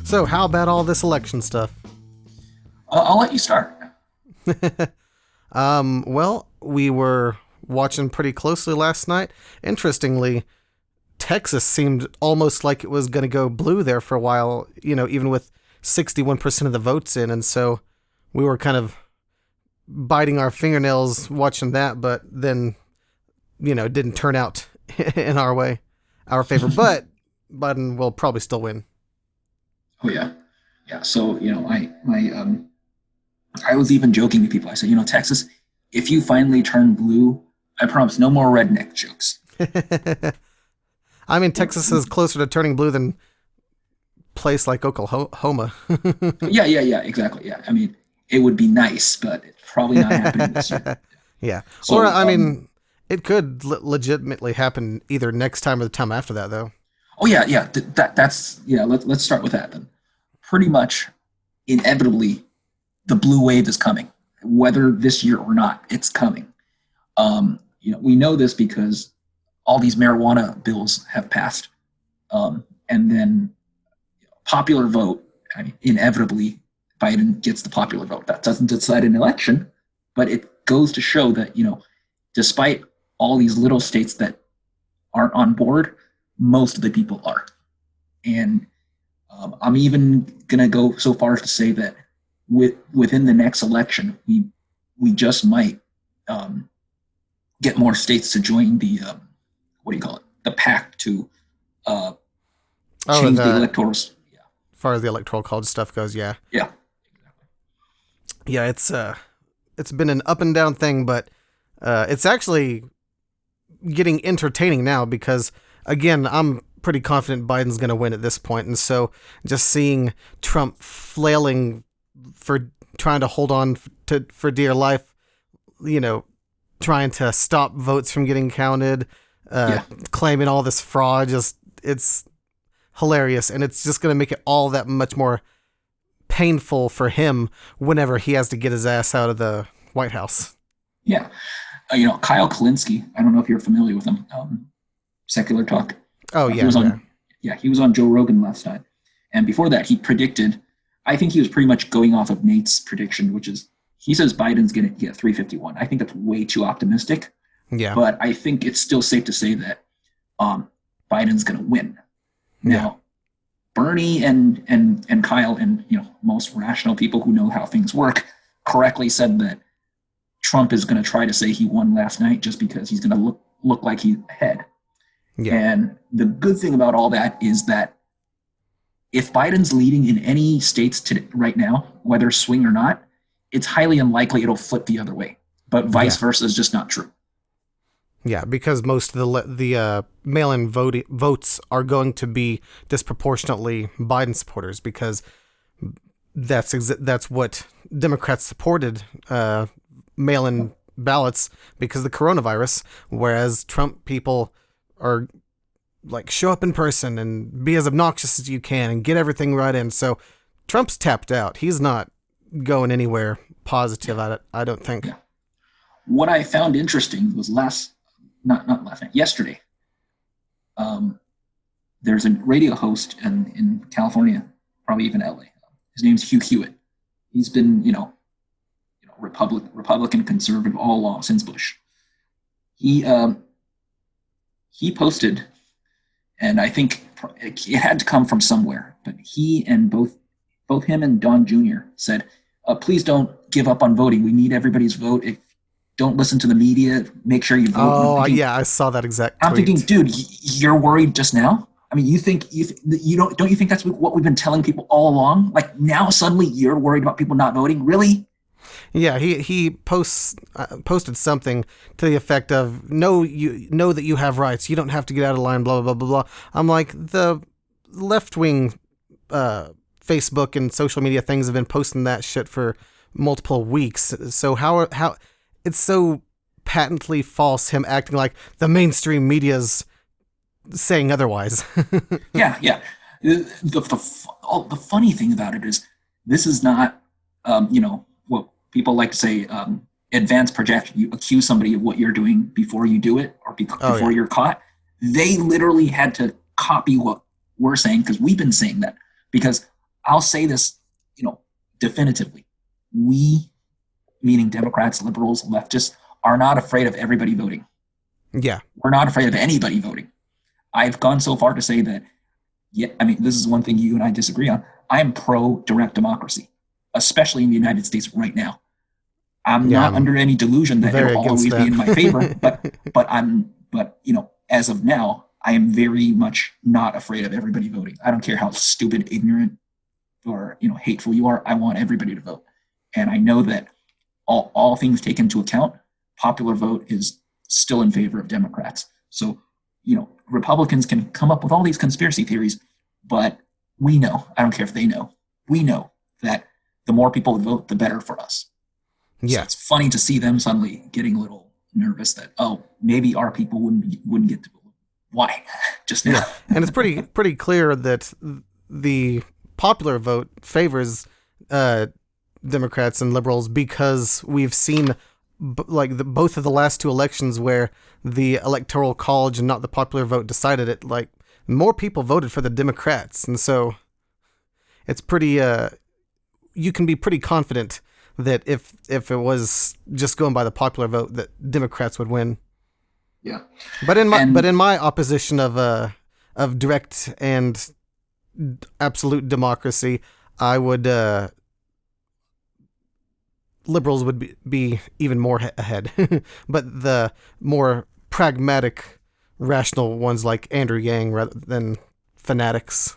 So, how about all this election stuff? I'll let you start. Well, we were watching pretty closely last night. Interestingly, Texas seemed almost like it was going to go blue there for a while, even with 61% of the votes in. And so we were kind of biting our fingernails watching that, but then, it didn't turn out in our favor. But Biden will probably still win. Oh yeah, yeah. So I was even joking to people. I said, Texas, if you finally turn blue, I promise no more redneck jokes. I mean, Texas is closer to turning blue than place like Oklahoma. Yeah, exactly. Yeah, I mean, it would be nice, but it's probably not happening this year. Yeah. Or, So, I mean, it could legitimately happen either next time or the time after that, though. oh yeah. That's yeah. Let's start with that then. Pretty much, inevitably, the blue wave is coming, whether this year or not. It's coming. We know this because all these marijuana bills have passed, and then popular vote. I mean, inevitably, Biden gets the popular vote. That doesn't decide an election, but it goes to show that despite all these little states that aren't on board, most of the people are. And I'm even gonna go so far as to say that within the next election, we just might get more states to join the what do you call it? The pact to uh, Oh, change the the electoral. Yeah, as far as the electoral college stuff goes, yeah. yeah, Yeah, it's been an up and down thing, but it's actually getting entertaining now because again, I'm pretty confident Biden's going to win at this point, and so just seeing Trump flailing for trying to hold on for dear life, trying to stop votes from getting counted, yeah, claiming all this fraud, just it's hilarious, and it's just going to make it all that much more painful for him whenever he has to get his ass out of the White House. yeah. Kyle Kalinske. I don't know if you're familiar with him. Secular Talk. Oh He yeah, was yeah, on. Yeah, he was on Joe Rogan last night, and before that, he predicted. I think he was pretty much going off of Nate's prediction, which is he says Biden's going to get 351. I think that's way too optimistic, yeah, but I think it's still safe to say that um, Biden's going to win. yeah, Now, Bernie and Kyle and most rational people who know how things work correctly said that Trump is going to try to say he won last night just because he's going to look like he's ahead. yeah, And the good thing about all that is that if Biden's leading in any states right now, whether swing or not, it's highly unlikely it'll flip the other way. But vice yeah. versa is just not true. Yeah, because most of the mail-in votes are going to be disproportionately Biden supporters because that's what Democrats supported mail-in ballots because of the coronavirus, whereas Trump people are like show up in person and be as obnoxious as you can and get everything right in. So Trump's tapped out. He's not going anywhere positive at it, I don't think. Yeah. What I found interesting was not last night, yesterday. Um, there's a radio host in California, probably even LA. His name's Hugh Hewitt. He's been, Republican conservative all along since Bush. He he posted, and I think it had to come from somewhere, but he and both him and Don Jr. said, please don't give up on voting. We need everybody's vote. If don't listen to the media, make sure you vote. Oh, yeah, I saw that exact I'm thinking, tweet. dude, you're worried just now. I mean, you don't you think that's what we've been telling people all along? Like now, suddenly you're worried about people not voting? Really? Yeah, he posted something to the effect of "No, you know that you have rights. You don't have to get out of line." Blah blah blah blah blah. I'm like the left wing Facebook and social media things have been posting that shit for multiple weeks. So how it's so patently false. Him acting like the mainstream media's saying otherwise. Yeah. The funny thing about it is this is not, what people like to say, advanced projection. You accuse somebody of what you're doing before you do it or Oh before yeah, you're caught. They literally had to copy what we're saying because we've been saying that. Because I'll say this, definitively. We, meaning Democrats, liberals, leftists, are not afraid of everybody voting. Yeah. We're not afraid of anybody voting. I've gone so far to say that, yeah, I mean, this is one thing you and I disagree on. I am pro direct democracy, especially in the United States right now. I'm Yeah, not I'm under any delusion that very it'll against always be that. in my favor, but as of now, I am very much not afraid of everybody voting. I don't care how stupid, ignorant, or hateful you are. I want everybody to vote, and I know that all things taken into account, popular vote is still in favor of Democrats. So, Republicans can come up with all these conspiracy theories, but we know, I don't care if they know, we know that the more people vote, the better for us. So Yeah. it's funny to see them suddenly getting a little nervous that, oh, maybe our people wouldn't get to vote. Why? Just now. Yeah. And it's pretty clear that the popular vote favors Democrats and liberals because we've seen both of the last two elections where the electoral college and not the popular vote decided it. Like, more people voted for the Democrats, and so it's pretty. You can be pretty confident that if it was just going by the popular vote, that Democrats would win. Yeah. But in my opposition of direct and absolute democracy, I would liberals would be even more ahead. But the more pragmatic, rational ones like Andrew Yang rather than fanatics.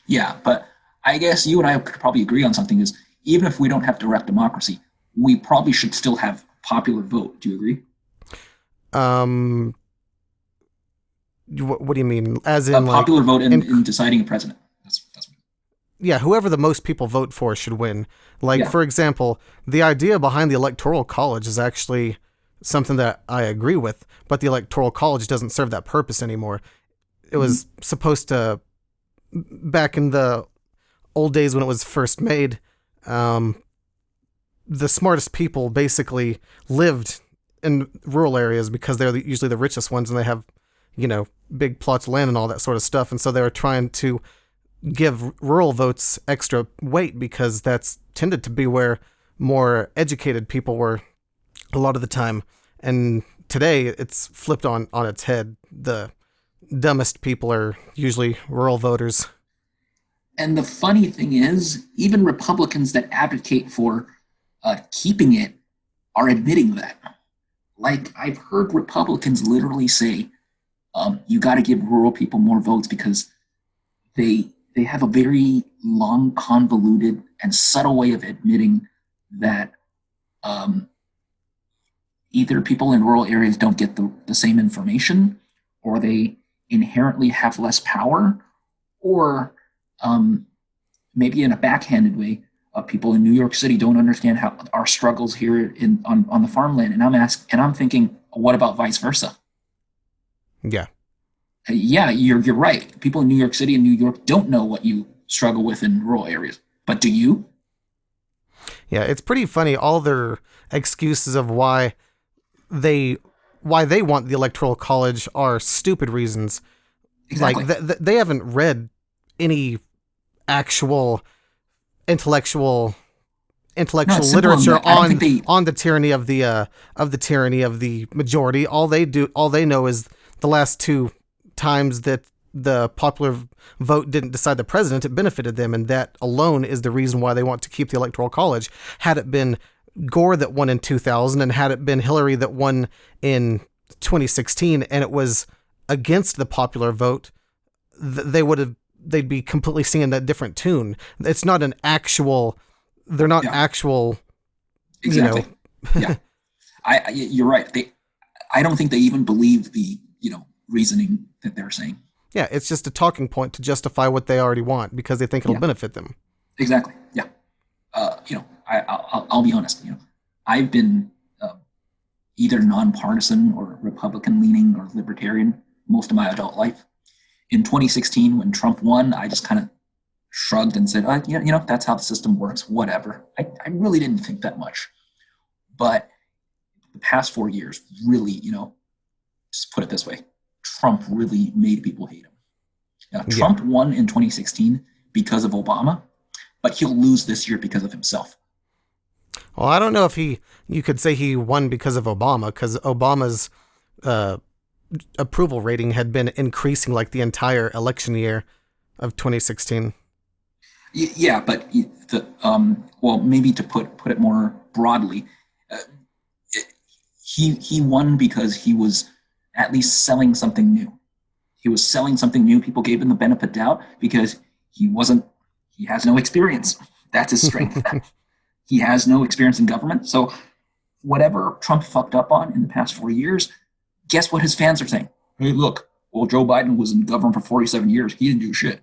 Yeah, but I guess you and I could probably agree on something is even if we don't have direct democracy, we probably should still have popular vote. Do you agree? Um, what do you mean? As A in, like, popular vote in deciding a president. That's yeah, whoever the most people vote for should win. Like, Yeah. for example, the idea behind the Electoral College is actually something that I agree with, but the Electoral College doesn't serve that purpose anymore. It was supposed to, back in the old days when it was first made, the smartest people basically lived in rural areas because they're usually the richest ones and they have, big plots of land and all that sort of stuff. And so they were trying to give rural votes extra weight because that's tended to be where more educated people were a lot of the time. And today it's flipped on its head. The dumbest people are usually rural voters. And the funny thing is, even Republicans that advocate for keeping it are admitting that. Like, I've heard Republicans literally say, you got to give rural people more votes because they have a very long, convoluted, and subtle way of admitting that either people in rural areas don't get the same information, or they inherently have less power, or maybe in a backhanded way, people in New York City don't understand how our struggles here on the farmland. And I'm thinking, what about vice versa? Yeah. Yeah, you're right. People in New York City and New York don't know what you struggle with in rural areas. But do you? Yeah, it's pretty funny, all their excuses of why they want the electoral college are stupid reasons. Exactly. Like, they haven't read any actual intellectual No, it's simple as literature that. I don't think they. on the tyranny of the majority. All they know is the last two times that the popular vote didn't decide the president, it benefited them, and that alone is the reason why they want to keep the electoral college. Had it been Gore that won in 2000, and had it been Hillary that won in 2016, and it was against the popular vote, they'd be completely singing that different tune. It's not an actual. They're not Yeah, actual. exactly. Yeah, you're right. I don't think they even believe the reasoning that they're saying. Yeah, it's just a talking point to justify what they already want because they think it'll Yeah, benefit them. exactly. Yeah. I'll be honest. I've been either nonpartisan or Republican leaning or libertarian most of my adult life. In 2016, when Trump won, I just kind of shrugged and said, that's how the system works, whatever. I really didn't think that much. But the past 4 years, really, just put it this way, Trump really made people hate him. Now, Yeah. Trump won in 2016 because of Obama, but he'll lose this year because of himself. Well, I don't know if you could say he won because of Obama, because Obama's uh, approval rating had been increasing like the entire election year of 2016. Yeah, but well, maybe to put it more broadly, uh, he won because he was at least selling something new. He was selling something new. People gave him the benefit of doubt because he has no experience. That's his strength. He has no experience in government. So whatever Trump fucked up on in the past 4 years, guess what his fans are saying? Hey, look, well, Joe Biden was in government for 47 years. He didn't do shit.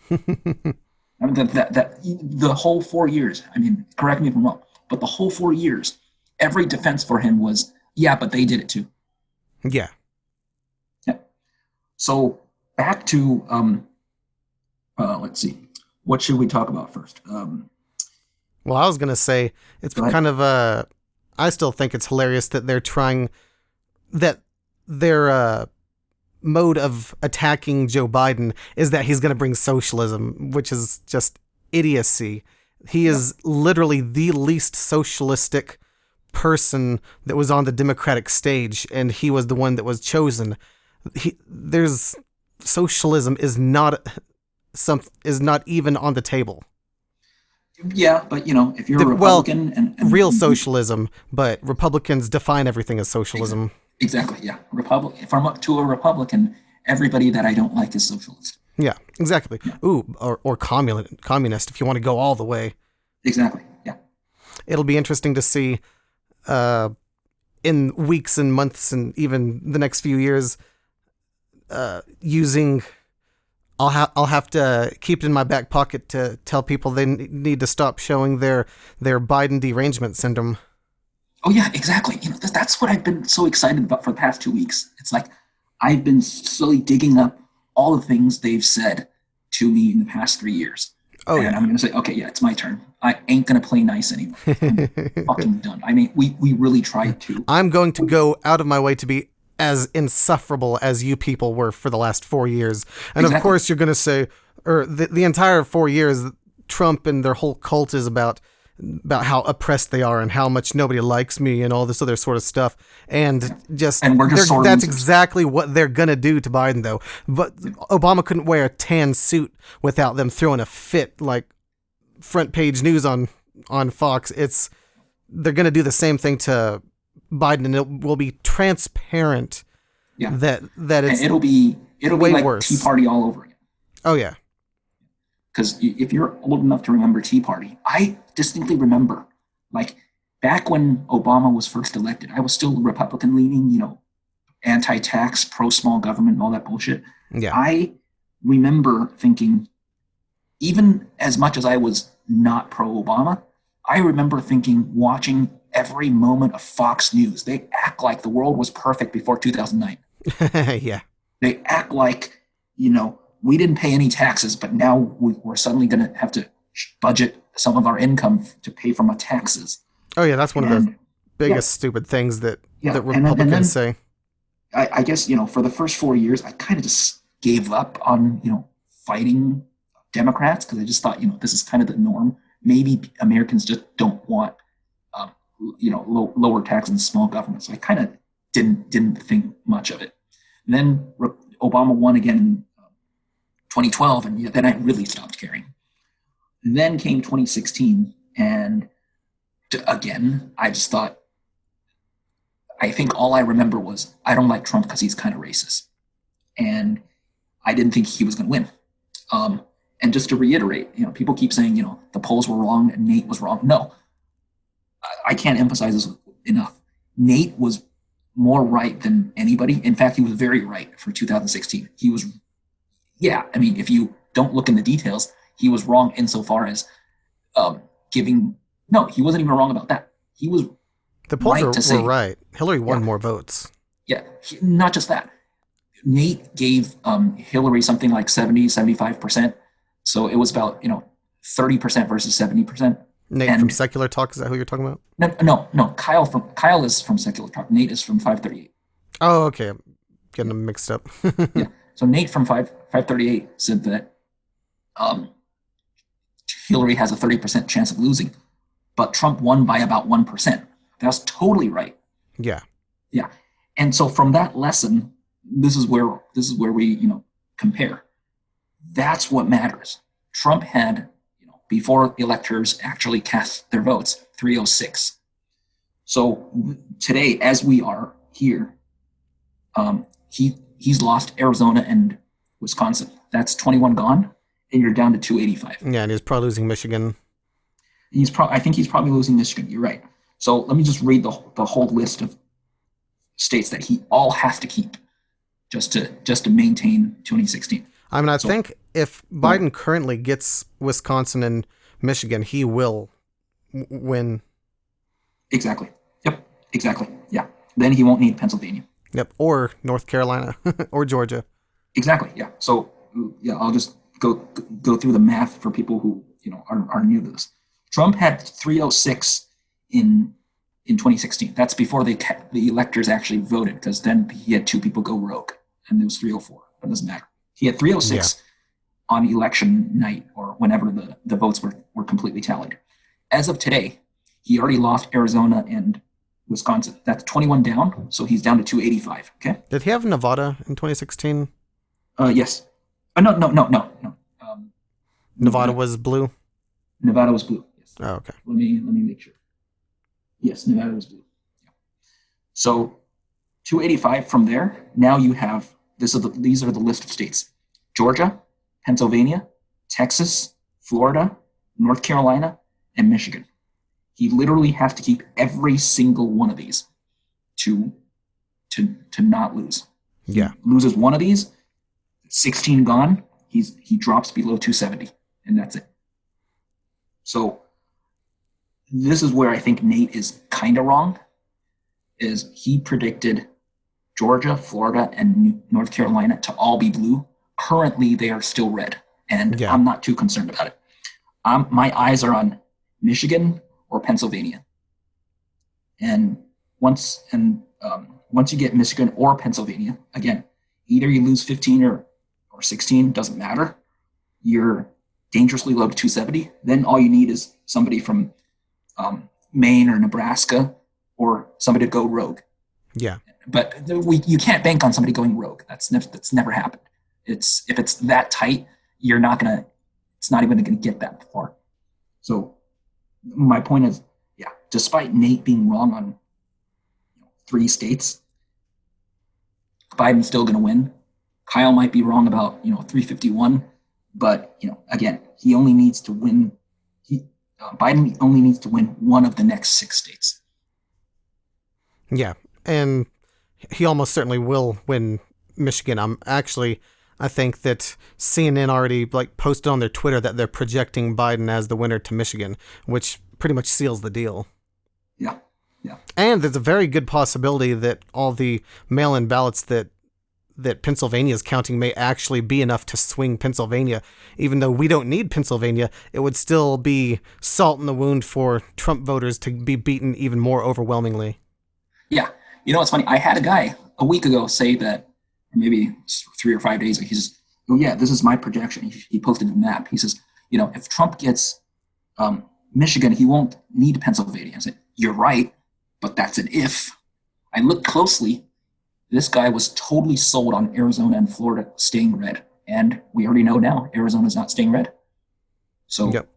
I mean, the whole 4 years, I mean, correct me if I'm wrong, but the whole 4 years, every defense for him was, yeah, but they did it too. Yeah. Yeah. So back to, let's see, what should we talk about first? Well, I was going to say, it's kind of, I still think it's hilarious that they're trying, that their mode of attacking Joe Biden is that he's going to bring socialism, which is just idiocy. He is literally the least socialistic person that was on the Democratic stage, and he was the one that was chosen. Socialism is not even on the table. Yeah, but if you're a Republican and real socialism, but Republicans define everything as socialism. Exactly. Yeah, If I'm up to a Republican, everybody that I don't like is socialist. Yeah, exactly. Yeah. Ooh, or communist if you want to go all the way. Exactly. Yeah. It'll be interesting to see in weeks and months and even the next few years using. I'll have to keep it in my back pocket to tell people they need to stop showing their Biden derangement syndrome. Oh yeah, exactly. That's what I've been so excited about for the past 2 weeks. It's like I've been slowly digging up all the things they've said to me in the past 3 years. Oh, and I'm going to say, okay, yeah, it's my turn. I ain't going to play nice anymore. I'm fucking done. I mean, we really tried to. I'm going to go out of my way to be as insufferable as you people were for the last 4 years. And exactly. Of course you're going to say, or the entire 4 years, Trump and their whole cult is about how oppressed they are and how much nobody likes me and all this other sort of stuff. And that's exactly what they're going to do to Biden, though. But Obama couldn't wear a tan suit without them throwing a fit, like front page news on Fox. They're going to do the same thing to Biden, and it will be transparent that it's, and it'll be way like worse. Tea Party all over again. Oh yeah. Because if you're old enough to remember Tea Party, I distinctly remember, like, back when Obama was first elected, I was still Republican leaning, anti-tax, pro-small government, and all that bullshit. Yeah. I remember thinking, even as much as I was not pro-Obama, I remember watching every moment of Fox News. They act like the world was perfect before 2009. Yeah. They act like, we didn't pay any taxes, but now we're suddenly going to have to budget some of our income to pay for my taxes. Oh yeah, that's one of the biggest stupid things that Republicans say. I guess, for the first 4 years, I kind of just gave up on, fighting Democrats because I just thought, this is kind of the norm. Maybe Americans just don't want, lower tax and small government. So I kind of didn't think much of it. And then Obama won again in 2012, and then I really stopped caring. And then came 2016, and again, I just thought, I think all I remember was, I don't like Trump because he's kind of racist. And I didn't think he was going to win. And just to reiterate, people keep saying, the polls were wrong and Nate was wrong. No, I can't emphasize this enough. Nate was more right than anybody. In fact, he was very right for 2016. He was, if you don't look in the details, he was wrong insofar as no, he wasn't even wrong about that. He was the polls were right. Hillary won more votes. Yeah, not just that. Nate gave Hillary something like 75%. So it was about, 30% versus 70%. Nate from Secular Talk, is that who you're talking about? No. Kyle is from Secular Talk. Nate is from 538. Oh, okay. I'm getting them mixed up. Yeah. So Nate from 538 said that Hillary has a 30% chance of losing, but Trump won by about 1%. That's totally right. Yeah. Yeah. And so from that lesson, this is where we, compare. That's what matters. Trump had, before electors actually cast their votes, 306. So today, as we are here, he's lost Arizona and Wisconsin. That's 21 gone, and you're down to 285. Yeah, and he's probably losing Michigan. I think he's probably losing Michigan. You're right. So let me just read the whole list of states that he all has to keep just to maintain 2016. I mean, I think if Biden currently gets Wisconsin and Michigan, he will win. Exactly. Yep. Exactly. Yeah. Then he won't need Pennsylvania. Yep. Or North Carolina or Georgia. Exactly. Yeah. So yeah, I'll just go through the math for people who are new to this. Trump had 306 in 2016. That's before the electors actually voted, because then he had 2 people go rogue, and it was 304. But it doesn't matter. He had 306 on election night, or whenever the votes were completely tallied. As of today, he already lost Arizona and Wisconsin. That's 21 down, so he's down to 285. Okay. Did he have Nevada in 2016? Yes. No. Nevada was blue. Nevada was blue. Yes. Oh, okay. Let me make sure. Yes, Nevada was blue. Yeah. So 285 from there. Now you have these are the list of states: Georgia, Pennsylvania, Texas, Florida, North Carolina, and Michigan. He literally has to keep every single one of these to not lose. Yeah. He loses one of these, 16 gone, he drops below 270, and that's it. So this is where I think Nate is kind of wrong, is he predicted Georgia, Florida, and North Carolina to all be blue. Currently, they are still red, and I'm not too concerned about it. My eyes are on Michigan or Pennsylvania. And once you get Michigan or Pennsylvania, again, either you lose 15 or 16, doesn't matter. You're dangerously low to 270. Then all you need is somebody from Maine or Nebraska, or somebody to go rogue. Yeah. But you can't bank on somebody going rogue. That's never happened. If it's that tight, it's not even going to get that far. So my point is, despite Nate being wrong on 3 states, Biden's still going to win. Kyle might be wrong about 351, but again, he only needs to win. Biden only needs to win one of the next 6 states. Yeah, and he almost certainly will win Michigan. I think that CNN already posted on their Twitter that they're projecting Biden as the winner to Michigan, which pretty much seals the deal. Yeah. And there's a very good possibility that all the mail-in ballots that Pennsylvania is counting may actually be enough to swing Pennsylvania. Even though we don't need Pennsylvania, it would still be salt in the wound for Trump voters to be beaten even more overwhelmingly. Yeah. It's funny. I had a guy a week ago say that, maybe 3 or 5 days ago, he says, "Oh yeah, this is my projection." He posted a map. He says, if Trump gets Michigan, he won't need Pennsylvania. I said, "You're right, but that's an if." I looked closely. This guy was totally sold on Arizona and Florida staying red. And we already know now Arizona's not staying red. So, yep.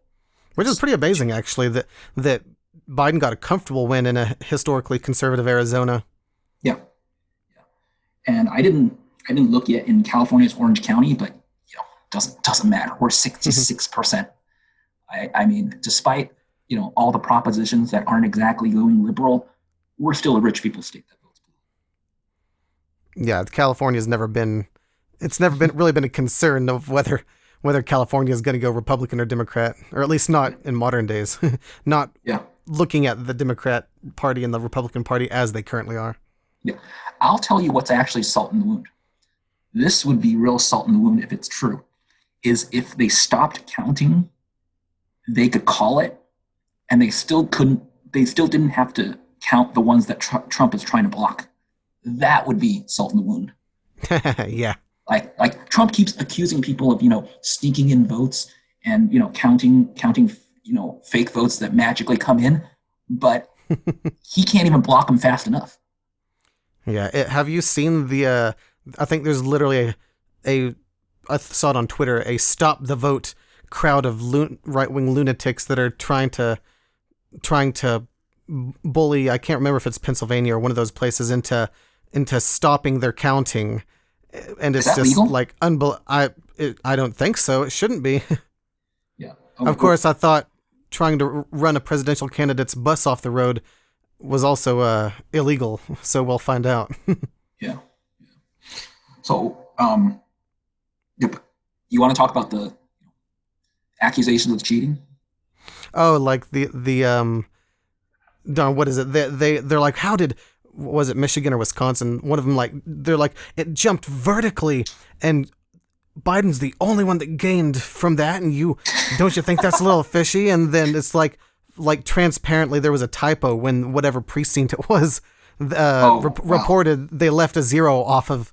Which is pretty amazing, actually, that Biden got a comfortable win in a historically conservative Arizona. Yeah. And I didn't look yet in California's Orange County, but doesn't matter. We're 66%. I mean, despite all the propositions that aren't exactly going liberal, we're still a rich people state that votes blue. Yeah, California's never been really been a concern of whether California is going to go Republican or Democrat, or at least not in modern days. Not looking at the Democrat Party and the Republican Party as they currently are. Yeah, I'll tell you what's actually salt in the wound. This would be real salt in the wound if it's true. Is if they stopped counting, they could call it, and they still couldn't. They still didn't have to count the ones that Trump is trying to block. That would be salt in the wound. Yeah. Like Trump keeps accusing people of sneaking in votes and counting fake votes that magically come in, but he can't even block them fast enough. Yeah. Have you seen the? I think there's literally a. I saw it on Twitter. A stop the vote crowd of right wing lunatics that are trying to bully. I can't remember if it's Pennsylvania or one of those places into stopping their counting, and Is it's that just legal? like I don't think so. It shouldn't be. Yeah. Of course, I thought trying to run a presidential candidate's bus off the road was also illegal. So we'll find out. Yeah. So, yep. You want to talk about the accusations of cheating? Oh, like the darn, what is it? They're like, how did, was it Michigan or Wisconsin? One of them, like, they're like, it jumped vertically, and Biden's the only one that gained from that, and don't you think that's a little fishy? And then it's like transparently there was a typo when whatever precinct it was Oh, wow. reported they left a zero off of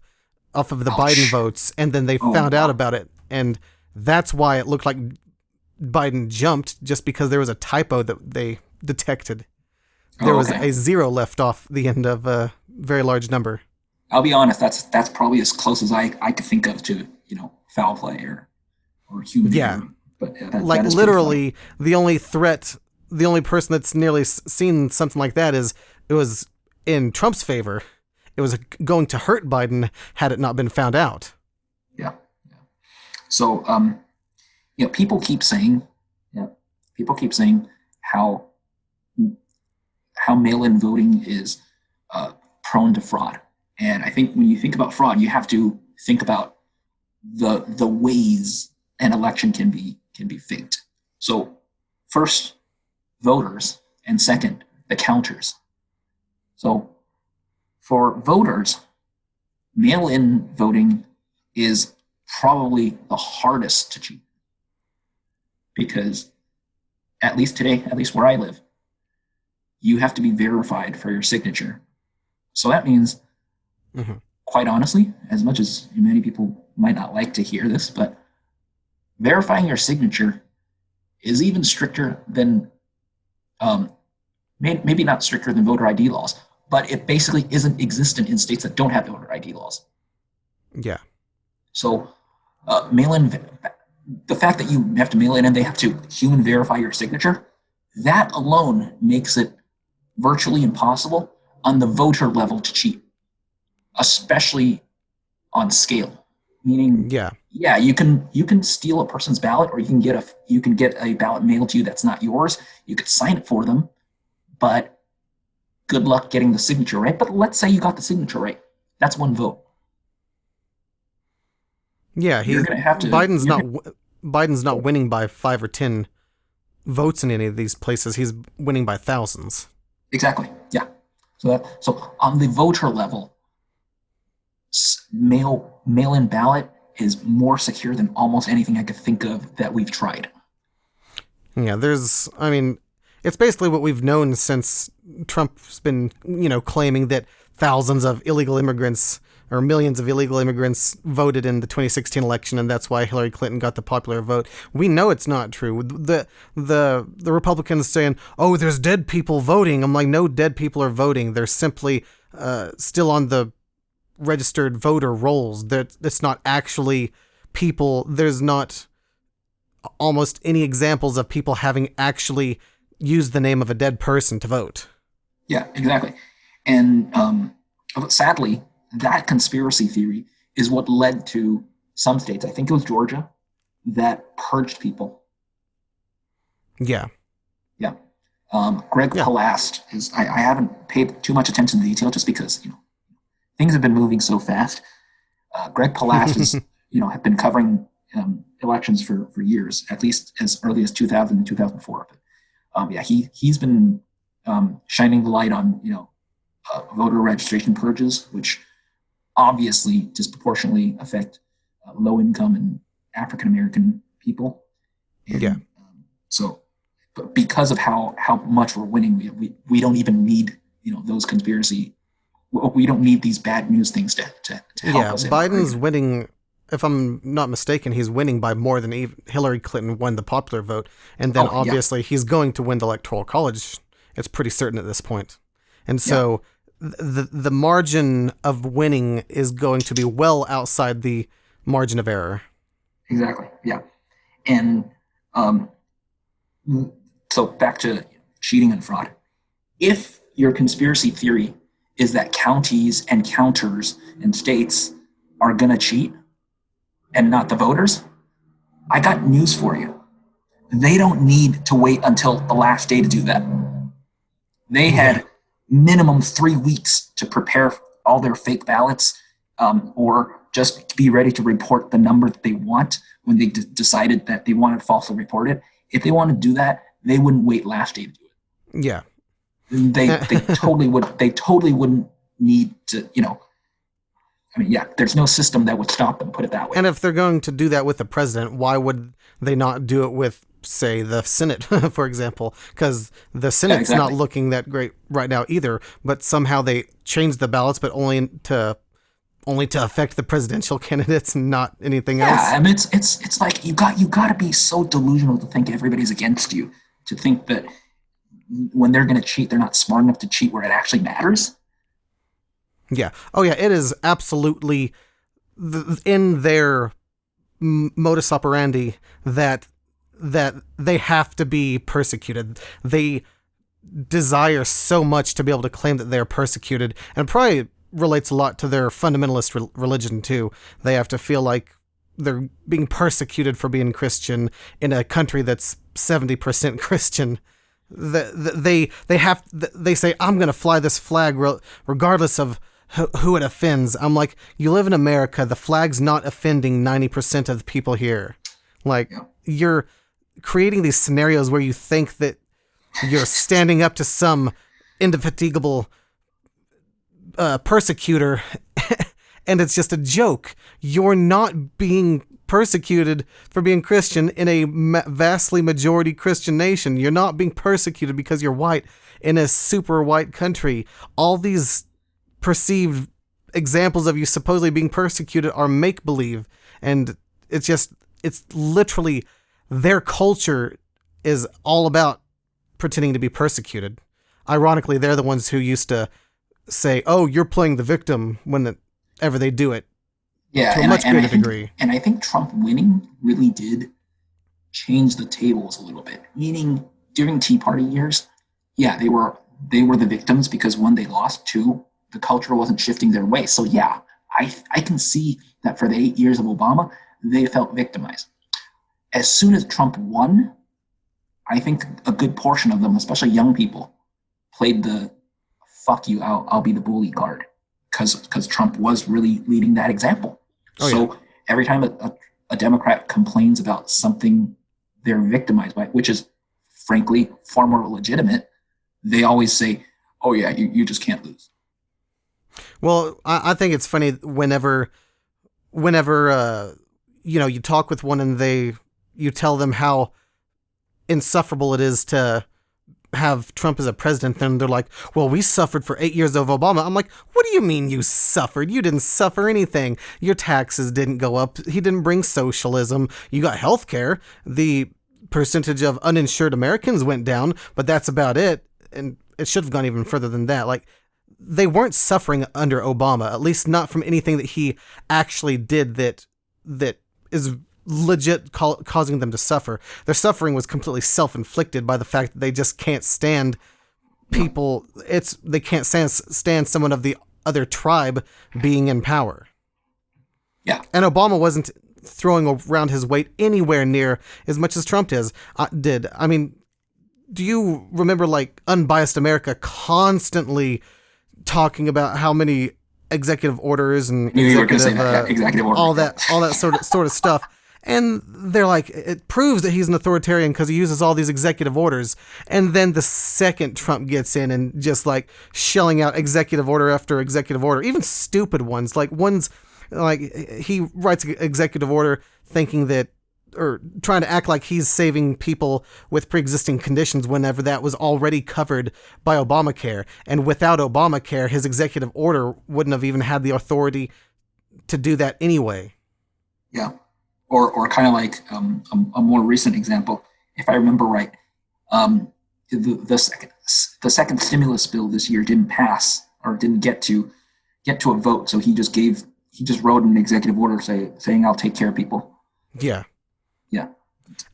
the Biden Ouch. votes, and then they Oh, found out wow. about it, and that's why it looked like Biden jumped, just because there was a typo that they detected. There Oh, was okay. a zero left off the end of a very large number. I'll be honest. That's probably as close as I could think of to foul play or human Yeah, error. But yeah, like that is pretty funny. literally the only person that's nearly seen something like that is it was in Trump's favor. It was going to hurt Biden had it not been found out. Yeah. So people keep saying, yeah, people keep saying how mail-in voting is prone to fraud. And I think when you think about fraud, you have to think about the ways an election can be faked. So first, voters, and second, the counters. So for voters, mail-in voting is probably the hardest to cheat because at least today, at least where I live, you have to be verified for your signature. So that means, Mm-hmm. quite honestly, as much as many people might not like to hear this, but verifying your signature is even stricter than, maybe not stricter than voter ID laws, but it basically isn't existent in states that don't have voter ID laws. Yeah, So, mail-in, the fact that you have to mail in and they have to human verify your signature, that alone makes it virtually impossible on the voter level to cheat, especially on scale. Meaning, yeah, yeah, you can steal a person's ballot, or you can get a ballot mailed to you that's not yours. You could sign it for them, but good luck getting the signature right. But let's say you got the signature right. That's one vote. yeah. You're gonna have to. Biden's not winning by 5 or 10 votes in any of these places. He's winning by thousands. Exactly. Yeah. So on the voter level, mail-in ballot is more secure than almost anything I could think of that we've tried. Yeah, I mean, it's basically what we've known since Trump's been, claiming that thousands of illegal immigrants or millions of illegal immigrants voted in the 2016 election, and that's why Hillary Clinton got the popular vote. We know it's not true. The Republicans saying, "Oh, there's dead people voting." I'm like, no, dead people are voting. They're simply still on the registered voter rolls. That's not actually people. There's not almost any examples of people having actually used the name of a dead person to vote. Yeah, exactly. And sadly, that conspiracy theory is what led to some states, I think it was Georgia, that purged people. Yeah. Yeah. Greg Yeah. Palast is, I haven't paid too much attention to the detail just because, things have been moving so fast. Greg Palast is, have been covering elections for years, at least as early as 2000 and 2004. Yeah, he's been shining the light on, voter registration purges, which obviously disproportionately affect low income and African American people. Yeah. And so, but because of how much we're winning, we don't even need those conspiracy. We don't need these bad news things to help Yeah. us in our Biden's argument. winning if I'm not mistaken, he's winning by more than even Hillary Clinton won the popular vote. And then obviously he's going to win the Electoral College. It's pretty certain at this point. And so the margin of winning is going to be well outside the margin of error. Exactly. Yeah. And so back to cheating and fraud. If your conspiracy theory is that counties and counters and states are going to cheat and not the voters, I got news for you. They don't need to wait until the last day to do that. They had minimum 3 weeks to prepare all their fake ballots, or just be ready to report the number that they want when they decided that they wanted to falsely report it. If they wanted to do that, they wouldn't wait last day to do it. Yeah. They totally would. They totally wouldn't need to. There's no system that would stop them. Put it that way. And if they're going to do that with the president, why would they not do it with, say, the Senate, for example? Because the Senate's not looking that great right now either. But somehow they changed the ballots, but only to affect the presidential candidates, and not anything else. Yeah, I mean, it's like you got to be so delusional to think everybody's against you, to think that when they're going to cheat, they're not smart enough to cheat where it actually matters. Yeah. Oh, yeah. It is absolutely in their modus operandi that they have to be persecuted. They desire so much to be able to claim that they're persecuted, and probably relates a lot to their fundamentalist religion too. They have to feel like they're being persecuted for being Christian in a country that's 70% Christian. They say, I'm going to fly this flag regardless of who it offends. I'm like, you live in America. The flag's not offending 90% of the people here. Like, you're creating these scenarios where you think that you're standing up to some indefatigable persecutor, and it's just a joke. You're not being persecuted for being Christian in a vastly majority Christian nation. You're not being persecuted because you're white in a super white country. All these perceived examples of you supposedly being persecuted are make-believe, and it's literally their culture is all about pretending to be persecuted. Ironically, they're the ones who used to say, oh, you're playing the victim whenever they do it. Yeah, to a much greater degree. And I think Trump winning really did change the tables a little bit. Meaning, during Tea Party years, yeah, they were the victims because one, they lost, two, the culture wasn't shifting their way. So yeah, I can see that for the 8 years of Obama, they felt victimized. As soon as Trump won, I think a good portion of them, especially young people, played the fuck you, I'll be the bully card, because Trump was really leading that example. So every time a Democrat complains about something they're victimized by, which is frankly far more legitimate, they always say, oh yeah, you just can't lose. Well, I think it's funny whenever you talk with one and you tell them how insufferable it is to have Trump as a president, then they're like, well, we suffered for 8 years of Obama. I'm like, what do you mean you suffered? You didn't suffer anything. Your taxes didn't go up. He didn't bring socialism. You got health care. The percentage of uninsured Americans went down, but that's about it. And it should have gone even further than that. Like, they weren't suffering under Obama, at least not from anything that he actually did that is legit causing them to suffer. Their suffering was completely self-inflicted by the fact that they just can't stand people. They can't stand someone of the other tribe being in power. Yeah. And Obama wasn't throwing around his weight anywhere near as much as Trump did. I mean, do you remember, like, Unbiased America constantly talking about how many executive orders and executive order, all that sort of stuff? And they're like, it proves that he's an authoritarian because he uses all these executive orders. And then the second Trump gets in and just like shelling out executive order after executive order, even stupid ones, like ones like he writes an executive order thinking that, or trying to act like he's saving people with pre-existing conditions whenever that was already covered by Obamacare. And without Obamacare, his executive order wouldn't have even had the authority to do that anyway. Yeah. Or kind of like a more recent example, if I remember right, um, the second stimulus bill this year didn't pass or didn't get to a vote. So he just wrote an executive order saying I'll take care of people. Yeah. Yeah.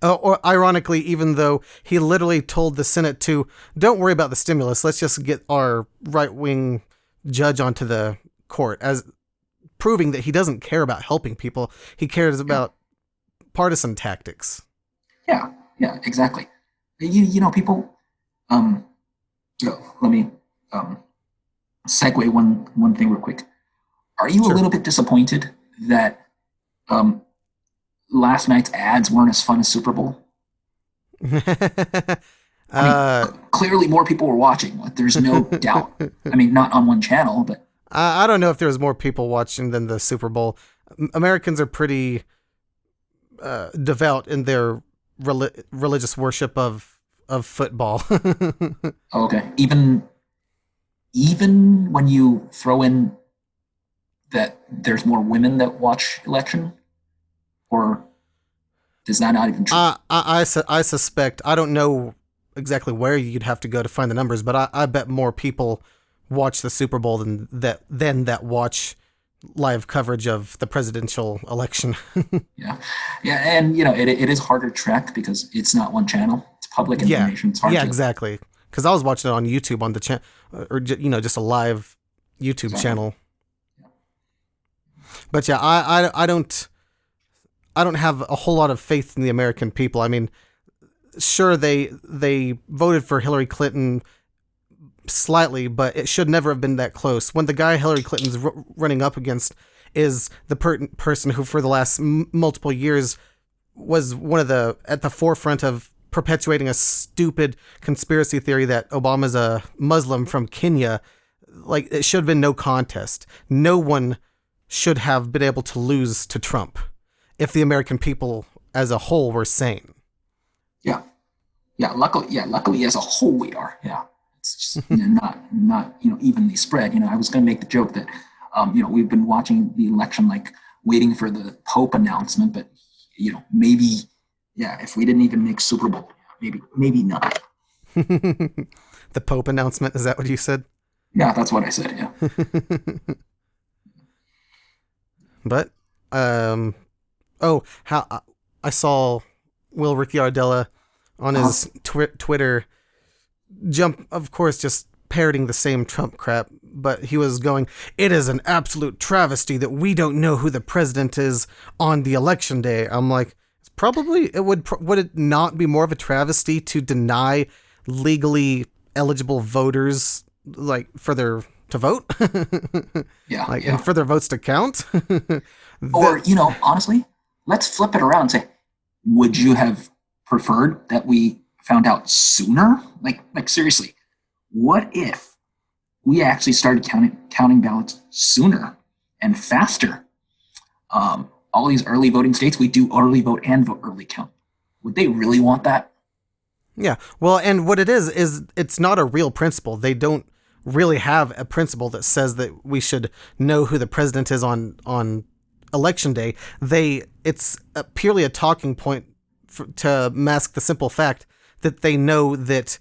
Or ironically, even though he literally told the Senate to don't worry about the stimulus, let's just get our right wing judge onto the court, as proving that he doesn't care about helping people. He cares Yeah. about partisan tactics. Yeah. Yeah. Exactly. You know, people. Um, Let me um, segue one thing real quick. Are you a Sure. little bit disappointed that um, last night's ads weren't as fun as Super Bowl? I mean, uh, clearly more people were watching. Like, there's no doubt. I mean, not on one channel, but I don't know if there was more people watching than the Super Bowl. Americans are pretty devout in their religious worship of football. oh, okay. Even when you throw in that there's more women that watch election, or is that not even true? I suspect, I don't know exactly where you'd have to go to find the numbers, but I bet more people watch the Super Bowl than that watch live coverage of the presidential election. Yeah, yeah, and it is harder to track because it's not one channel. It's public Yeah, information. It's hard yeah, to exactly. Because I was watching it on YouTube on the channel, or just a live YouTube exactly. channel. But yeah, I don't have a whole lot of faith in the American people. I mean, sure they voted for Hillary Clinton slightly, but it should never have been that close. When the guy Hillary Clinton's running up against is the person who, for the last multiple years, was one of the at the forefront of perpetuating a stupid conspiracy theory that Obama's a Muslim from Kenya. Like, it should have been no contest. No one should have been able to lose to Trump if the American people as a whole were sane. Yeah, luckily, as a whole, we are. Yeah, it's just not evenly spread. I was going to make the joke that we've been watching the election like waiting for the Pope announcement, but maybe yeah, if we didn't even make Super Bowl, maybe not. The Pope announcement, is that what you said? Yeah, that's what I said. Yeah. But oh, how I saw Will Ricciardella on Uh-huh. his Twitter jump, of course, just parroting the same Trump crap, but he was going, "It is an absolute travesty that we don't know who the president is on the election day." I'm like, probably would it not be more of a travesty to deny legally eligible voters, like, for their to vote, Yeah, like, and yeah. for their votes to count? Or That honestly, let's flip it around and say, would you have preferred that we found out sooner? Like seriously, what if we actually started counting ballots sooner and faster? All these early voting states, we do early vote and vote early count. Would they really want that? Yeah. Well, and what it is it's not a real principle. They don't really have a principle that says that we should know who the president is on election day. It's purely a talking point to mask the simple fact that they know that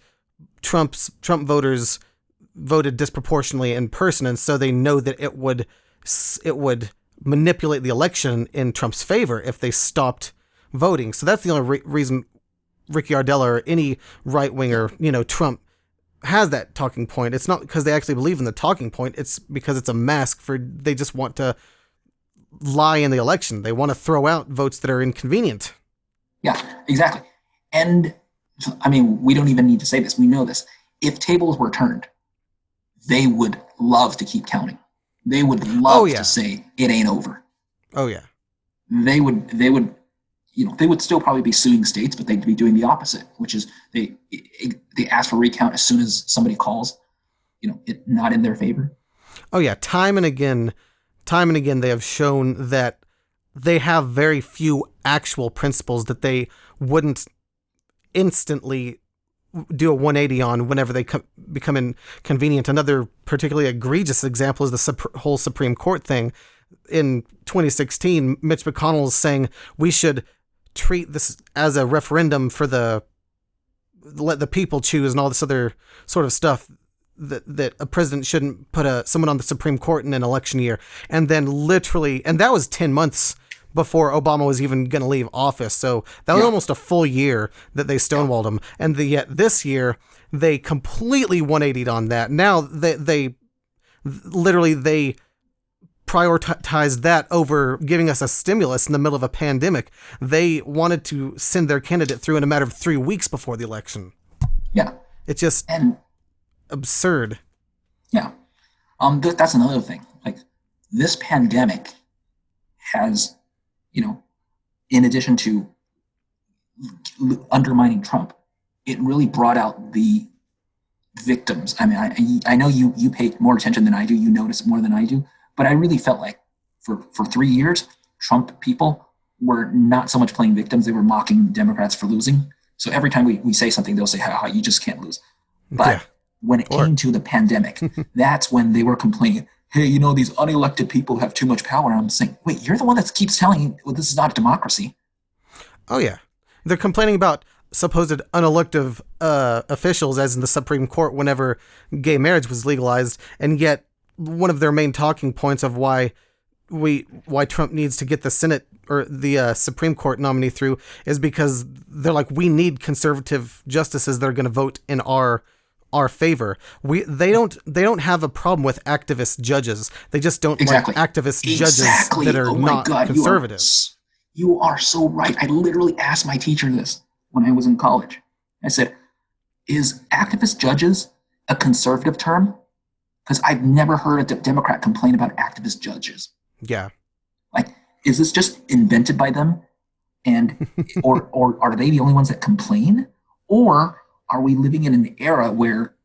Trump voters voted disproportionately in person, and so they know that it would manipulate the election in Trump's favor if they stopped voting. So that's the only reason Ricky Ardella or any right winger, Trump, has that talking point. It's not because they actually believe in the talking point. It's because it's a mask for they just want to lie in the election. They want to throw out votes that are inconvenient. Yeah, exactly. And I mean, we don't even need to say this. We know this. If tables were turned, they would love to keep counting. They would Oh love to yeah. say it ain't over. Oh yeah. They would still probably be suing states, but they'd be doing the opposite, which is they ask for recount as soon as somebody calls, it not in their favor. Oh yeah. Time and again, they have shown that they have very few actual principles that they wouldn't instantly do a 180 on whenever they become inconvenient. Another particularly egregious example is the whole Supreme Court thing. in 2016, Mitch McConnell is saying we should treat this as a referendum for let the people choose and all this other sort of stuff, that a president shouldn't put someone on the Supreme Court in an election year. And then literally, and that was 10 months before Obama was even going to leave office. So that was almost a full year that they stonewalled him. And yet this year, they completely 180'd on that. Now they prioritized that over giving us a stimulus in the middle of a pandemic. They wanted to send their candidate through in a matter of 3 weeks before the election. Yeah. It's just absurd. Yeah. That's another thing. Like, this pandemic has, in addition to undermining Trump, it really brought out the victims. I mean, I know you pay more attention than I do. You notice more than I do. But I really felt like for 3 years, Trump people were not so much playing victims. They were mocking Democrats for losing. So every time we say something, they'll say, "How you just can't lose." But when it came to the pandemic, that's when they were complaining, "Hey, these unelected people have too much power." And I'm saying, wait, you're the one that keeps telling, well, this is not a democracy. Oh, yeah. They're complaining about supposed unelective officials, as in the Supreme Court, whenever gay marriage was legalized, and yet one of their main talking points of why Trump needs to get the Senate or the Supreme Court nominee through is because they're like, we need conservative justices that are going to vote in our favor. They don't have a problem with activist judges. They just don't like activist judges that are not conservative. You are so right. I literally asked my teacher this when I was in college. I said, "Is activist judges a conservative term?" Because I've never heard a Democrat complain about activist judges. Yeah. Like, is this just invented by them? And or are they the only ones that complain? Or are we living in an era where,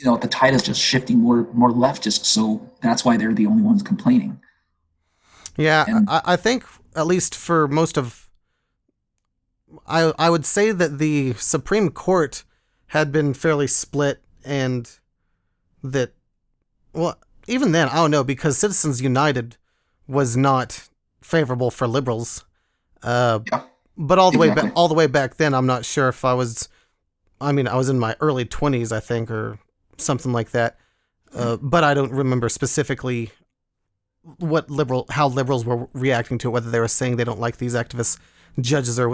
the tide is just shifting more leftist, so that's why they're the only ones complaining? Yeah, and I think, at least for most of, I would say that the Supreme Court had been fairly split, and that, well, even then, I don't know, because Citizens United was not favorable for liberals. But all the way back then, I'm not sure if I was in my early 20s, I think, or something like that. But I don't remember specifically how liberals were reacting to it, whether they were saying they don't like these activist judges or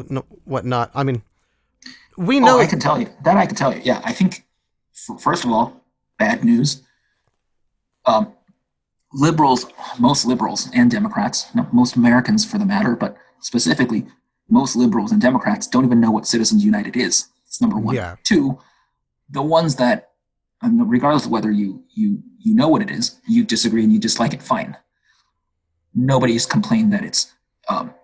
whatnot. I mean, we know. I can tell you. That I can tell you. Yeah, I think, first of all, bad news. Most liberals and Democrats, most Americans for the matter, but specifically most liberals and Democrats don't even know what Citizens United is. It's number one. Yeah. Two, the ones that, regardless of whether you know what it is, you disagree and you dislike it, fine. Nobody's complained that it's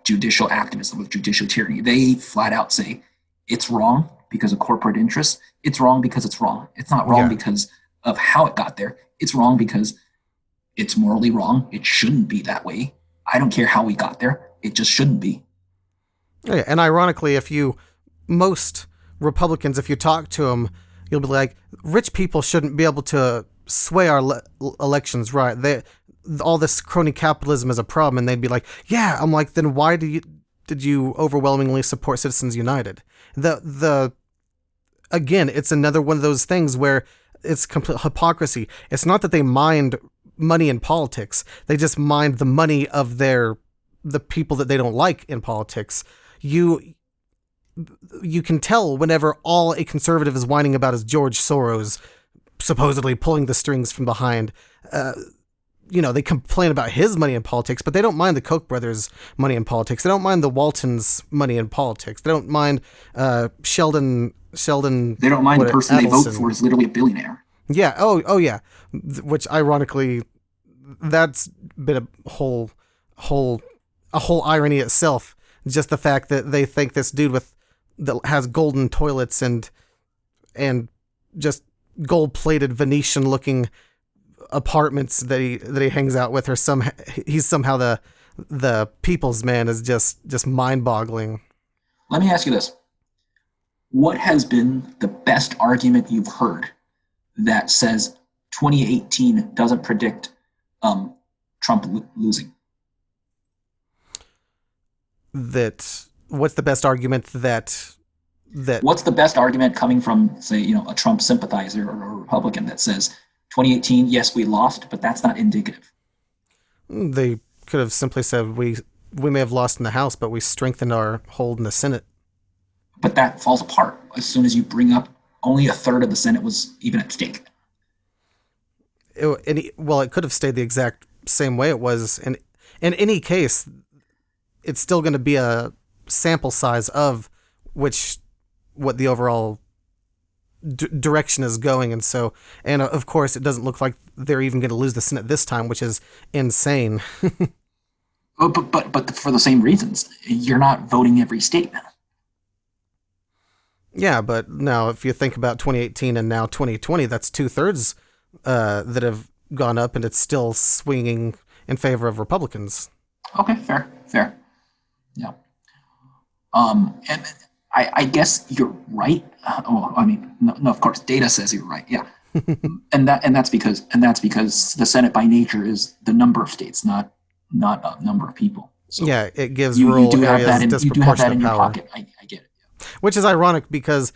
judicial activism with judicial tyranny. They flat out say it's wrong because of corporate interests. It's wrong because it's wrong. It's not wrong because of how it got there. It's wrong because it's morally wrong. It shouldn't be that way. I don't care how we got there. It just shouldn't be. Yeah, and ironically, most Republicans, if you talk to them, you'll be like, rich people shouldn't be able to sway our elections, right? All this crony capitalism is a problem, and they'd be like, yeah. I'm like, then why did you overwhelmingly support Citizens United? Again, it's another one of those things where it's complete hypocrisy. It's not that they mind money in politics. They just mind the money of the people that they don't like in politics. You can tell whenever all a conservative is whining about is George Soros supposedly pulling the strings from behind. They complain about his money in politics, but they don't mind the Koch brothers' money in politics. They don't mind the Waltons' money in politics. They don't mind Sheldon. They don't mind the person Adelson. They vote for is literally a billionaire. Yeah. Oh yeah. Which ironically, that's been a whole irony itself. Just the fact that they think this dude that has golden toilets and just gold-plated Venetian-looking apartments that he hangs out with, or he's somehow the people's man, is just mind-boggling. Let me ask you this: what has been the best argument you've heard that says 2018 doesn't predict Trump losing. That what's the best argument that What's the best argument coming from, say, a Trump sympathizer or a Republican that says 2018, yes, we lost, but that's not indicative. they could have simply said we may have lost in the House, but we strengthened our hold in the Senate. But that falls apart as soon as you bring up only a third of the Senate was even at stake. It could have stayed the exact same way it was. And in any case, it's still going to be a sample size of what the overall direction is going. And of course, it doesn't look like they're even going to lose the Senate this time, which is insane. But for the same reasons, you're not voting every state now. Yeah, but now if you think about 2018 and now 2020, that's 2/3 that have gone up, and it's still swinging in favor of Republicans. Okay, fair. Yeah. And I guess you're right. No, of course, data says you're right. Yeah. and that's because the Senate by nature is the number of states, not a number of people. So yeah, it gives rural areas disproportionate power. Pocket. I get it. Yeah. Which is ironic because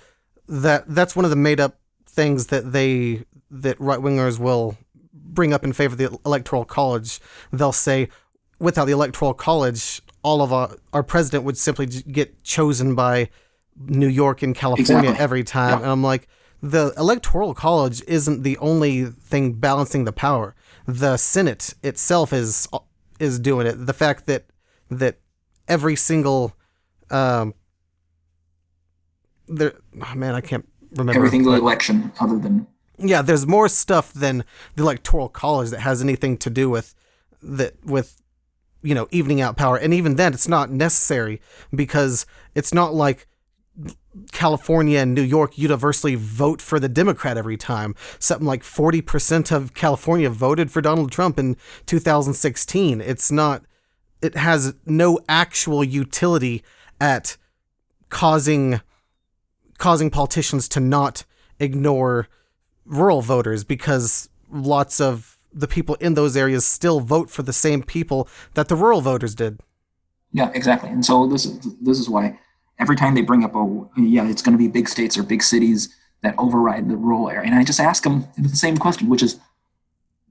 that's one of the made up things that right wingers will bring up in favor of the Electoral College. They'll say, without the Electoral College, all of our president would simply get chosen by New York and California every time. Yeah. And I'm like, the Electoral College isn't the only thing balancing the power. The Senate itself is doing it. The fact that every single I can't remember every single election other than there's more stuff than the Electoral College that has anything to do with evening out power. And even then, it's not necessary, because it's not like California and New York universally vote for the Democrat every time. Something like 40% of California voted for Donald Trump in 2016. It has no actual utility at causing politicians to not ignore rural voters, because lots of the people in those areas still vote for the same people that the rural voters did. Yeah, exactly. And so this is why every time they bring up, it's going to be big states or big cities that override the rural area, and I just ask them the same question, which is,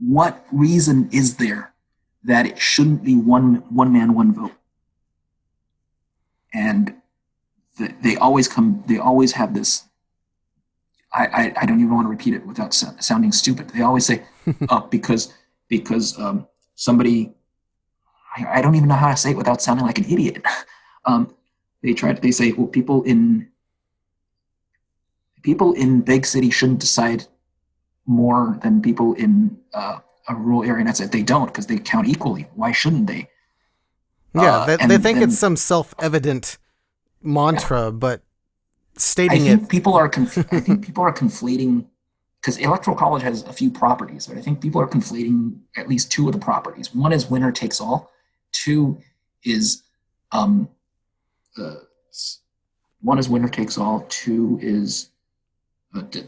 what reason is there that it shouldn't be one man, one vote? And they always have this. I don't even want to repeat it without sounding stupid. They always say, because somebody, I don't even know how to say it without sounding like an idiot. They say, well, people in big cities shouldn't decide more than people in a rural area. And I said, they don't, because they count equally. Why shouldn't they? Yeah, they think it's some self-evident mantra, but stating I think people are conflating, because Electoral College has a few properties, but I think people are conflating at least two of the properties. One is winner takes all. Two is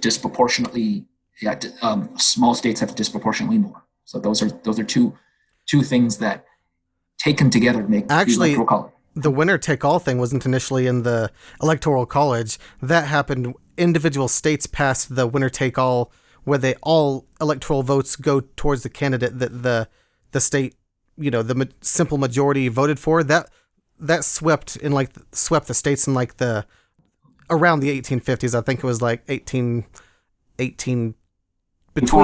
disproportionately. Small states have disproportionately more. So those are two things that taken together make the Electoral College. The winner-take-all thing wasn't initially in the Electoral College. That happened. Individual states passed the winner-take-all, where all electoral votes go towards the candidate that the state, the simple majority voted for. That swept the states in around the 1850s. I think it was like 18 between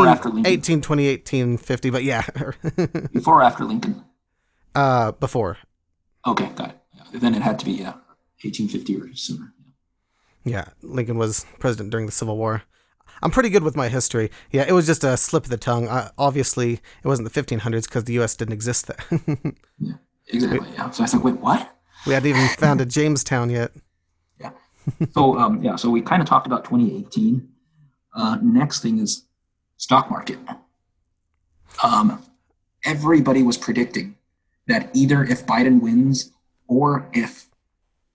1820 1850. But yeah, before or after Lincoln? Before. Okay, got it. Yeah. Then it had to be 1850 or sooner. Yeah, Lincoln was president during the Civil War. I'm pretty good with my history. Yeah, it was just a slip of the tongue. Obviously, it wasn't the 1500s because the U.S. didn't exist then. Yeah, exactly. Yeah. So I said, wait, what? We hadn't even founded Jamestown yet. Yeah. So so we kind of talked about 2018. Next thing is stock market. Everybody was predicting that either if Biden wins or if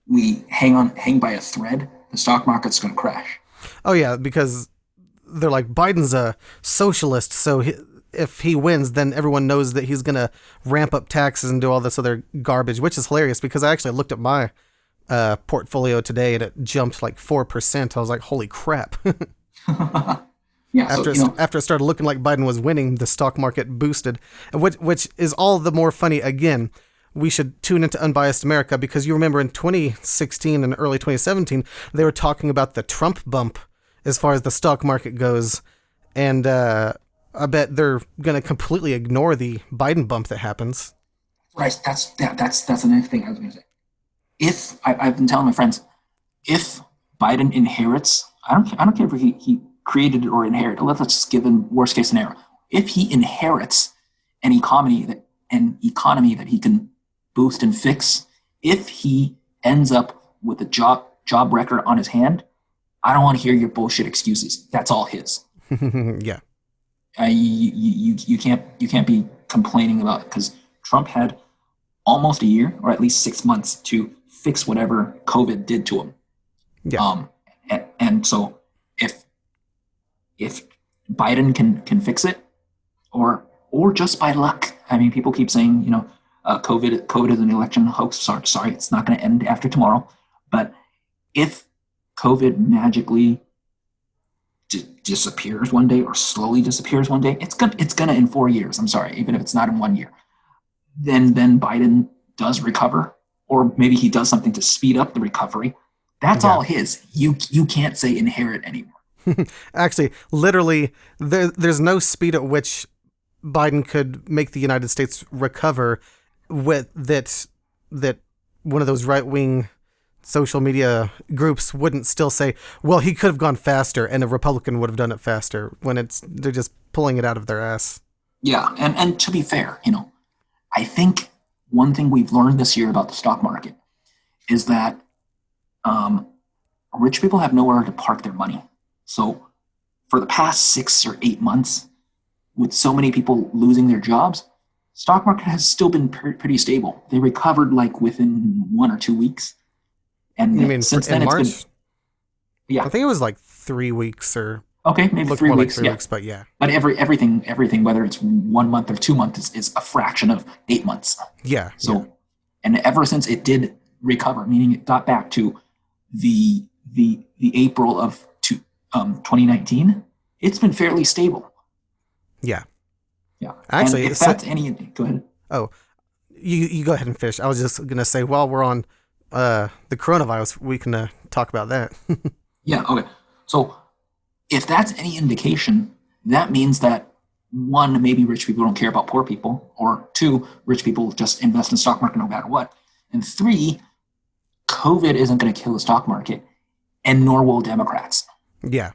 we hang by a thread, the stock market's going to crash. Oh yeah, because they're like, Biden's a socialist, so if he wins, then everyone knows that he's going to ramp up taxes and do all this other garbage, which is hilarious because I actually looked at my portfolio today and it jumped like 4%. I was like, holy crap. Yeah. After it started looking like Biden was winning, the stock market boosted, which is all the more funny. Again, we should tune into Unbiased America because you remember in 2016 and early 2017, they were talking about the Trump bump as far as the stock market goes. And I bet they're going to completely ignore the Biden bump that happens. Right. That's another thing I was going to say. If I've been telling my friends, if Biden inherits, I don't care if he created it or inherited. Let's just give him worst case scenario. If he inherits an economy that he can boost and fix, if he ends up with a job record on his hand, I don't want to hear your bullshit excuses. That's all his. Yeah. You can't be complaining about it because Trump had almost a year or at least 6 months to fix whatever COVID did to him. Yeah. And so if Biden can fix it, or just by luck, I mean, people keep saying, COVID is an election hoax. Sorry, it's not going to end after tomorrow. But if COVID magically disappears one day or slowly disappears one day, it's gonna in 4 years. I'm sorry, even if it's not in 1 year. Then Biden does recover, or maybe he does something to speed up the recovery. That's all his. You can't say inherit anymore. Actually, literally, there's no speed at which Biden could make the United States recover with that one of those right-wing social media groups wouldn't still say, well, he could have gone faster and a Republican would have done it faster when they're just pulling it out of their ass. Yeah, and to be fair, I think one thing we've learned this year about the stock market is that rich people have nowhere to park their money. So for the past 6 or 8 months, with so many people losing their jobs, stock market has still been pretty stable. They recovered like within 1 or 2 weeks. And you mean since in then March? It's been, yeah. I think it was like 3 weeks or okay, maybe 3 weeks. Like 3 weeks, but yeah. But everything, whether it's 1 month or 2 months, is a fraction of 8 months. Yeah. So, and ever since it did recover, meaning it got back to the April of 2019, it's been fairly stable. Yeah. Yeah. Actually, and if that's any, go ahead. Oh, you go ahead and finish. I was just gonna say while we're on the coronavirus, we can talk about that. Yeah. Okay. So if that's any indication, that means that 1, maybe rich people don't care about poor people, or 2, rich people just invest in the stock market no matter what, and 3, COVID isn't going to kill the stock market, and nor will Democrats. Yeah.